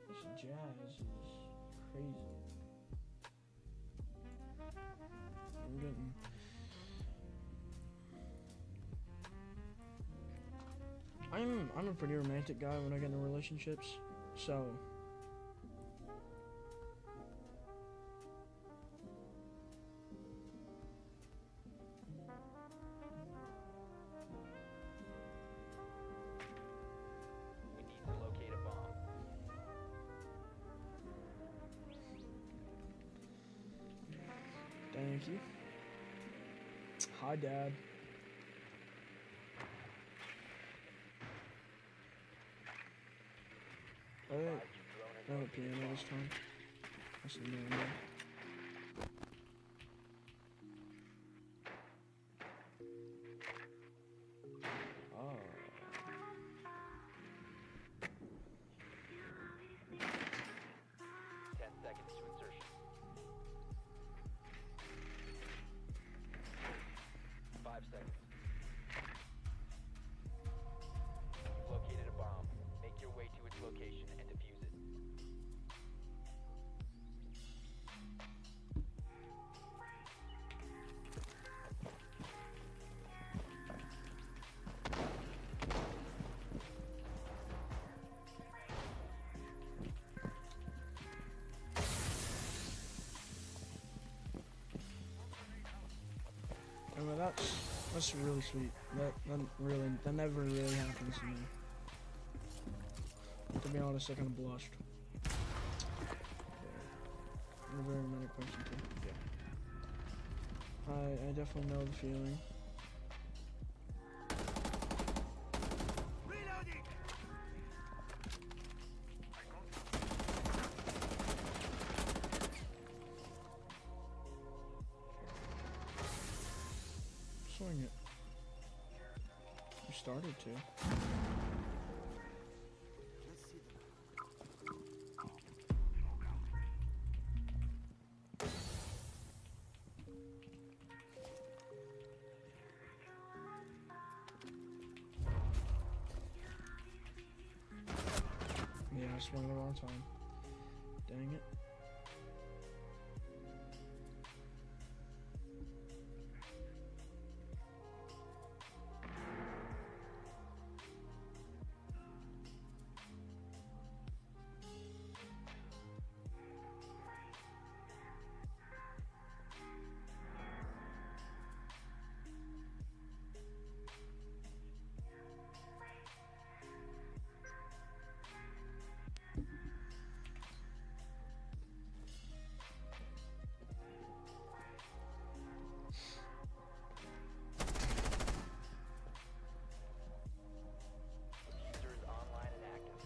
This jazz is crazy. I'm getting... I'm a pretty romantic guy when I get into relationships, so... We need to locate a bomb. Thank you. Hi, Dad. Oh, You've thrown I a have a piano this time. That's the new one. Oh. 10 seconds to insertion. 5 seconds. You've located a bomb. Make your way to its location. That's really sweet. That never really happens to me. To be honest, I kind of blushed. In a very romantic question too. Yeah. I definitely know the feeling. Reloading! Swing it. You started to. Yeah, I swung at the wrong time. Dang it. Diffuser is online and active.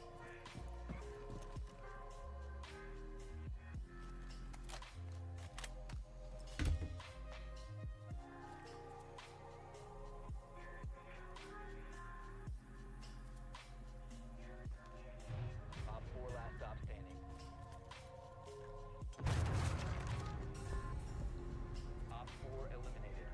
Op 4 last stop standing. Op 4 eliminated.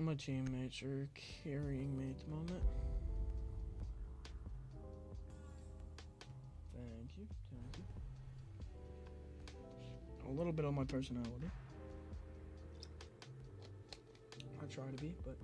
My teammates are carrying me at the moment. Thank you, thank you. A little bit on my personality. I try to be, but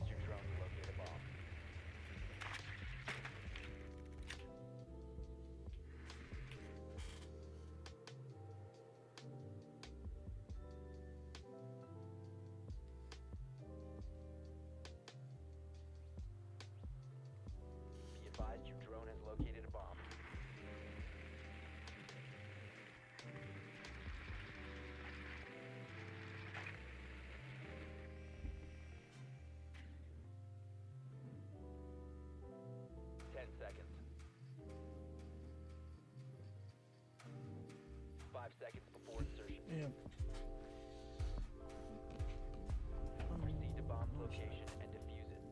Use your drone to locate a bomb. Be advised your drone has located a bomb. Ten seconds. 5 seconds before insertion. yeah. Proceed to bomb's location and defuse it.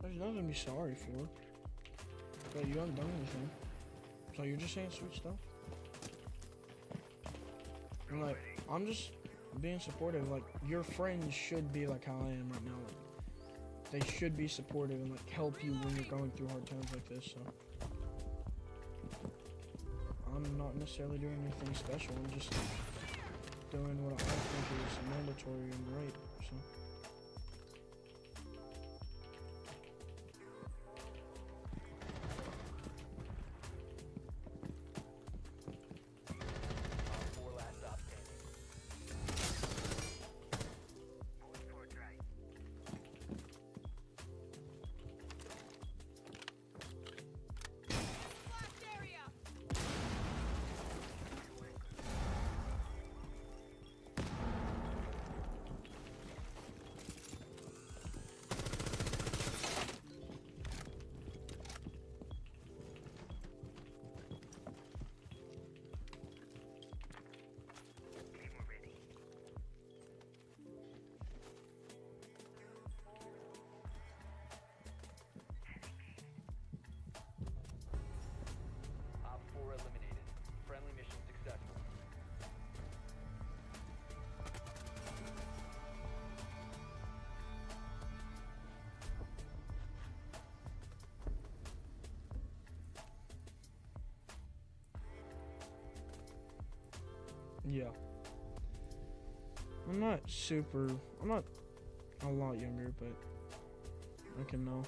There's nothing to be sorry for. But you haven't done anything. So you're just saying sweet stuff? And like, I'm just being supportive. Like, your friends should be like how I am right now. Like, they should be supportive and like help you when you're going through hard times like this. So I'm not necessarily doing anything special. I'm just doing what I think is mandatory and right. So. Op 4 last stop standing. Moving forward, try. Blast area! Claymore ready. Op 4 eliminated. Friendly mission successful. Yeah. I'm not super. I'm not a lot younger, but I can know.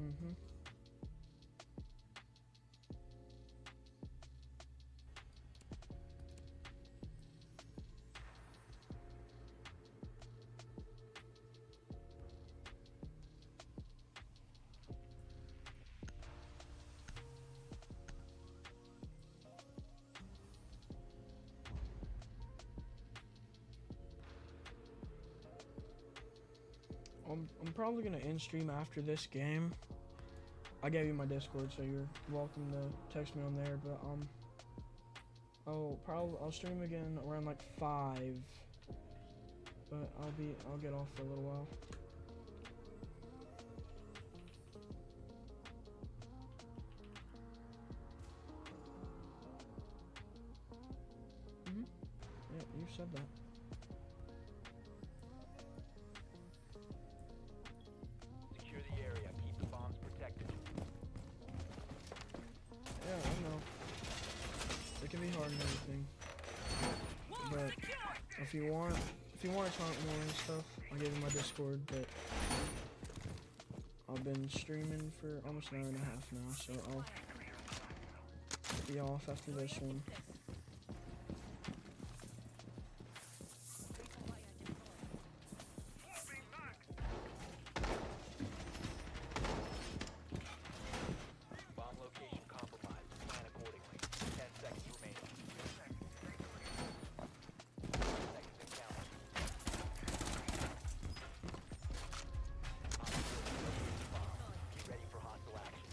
Mm-hmm. I'm probably gonna end stream after this game. I gave you my Discord, so you're welcome to text me on there. But I'll stream again around like 5. But I'll get off for a little while. Yeah, you said that. Secure the area. Keep the bombs protected. Yeah, I know. It can be hard and everything. But if you want to talk more and stuff, I'll give you my Discord. But I've been streaming for almost an hour and a half now, so I'll be off after this one. Swapping max. Bomb location compromised. Plan accordingly. 10 seconds remaining. Seconds and counting. Op 4 located the bomb. Be ready for hostile action.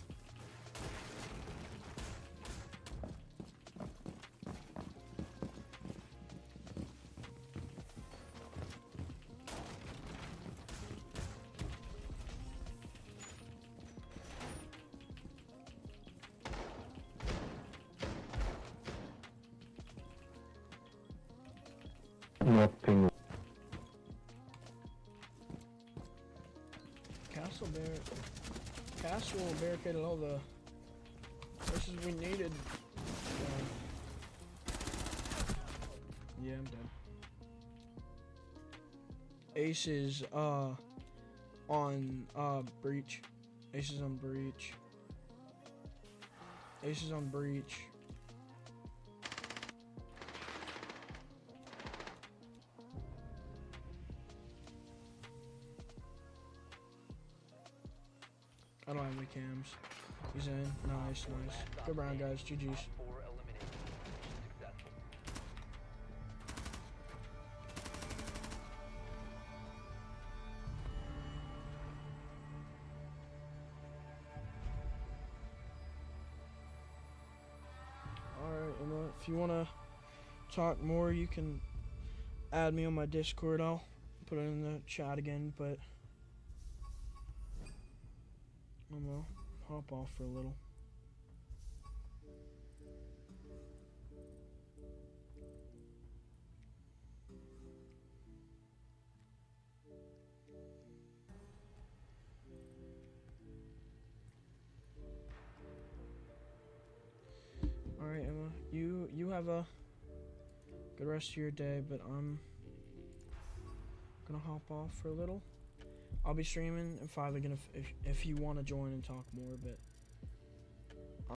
Nothing. Castle barricaded all the places we needed. Yeah, I'm dead. Ace is on breach. Ace is on breach. Ace is on breach. I don't have any cams. He's in. Nice, nice. Good round, guys. GG's. Op 4 eliminated. Mission successful. Alright, Emma, if you want to talk more, you can add me on my Discord. I'll put it in the chat again, but hop off for a little. All right, Emma. You have a good rest of your day, but I'm gonna hop off for a little. I'll be streaming at 5 again if you want to join and talk more, but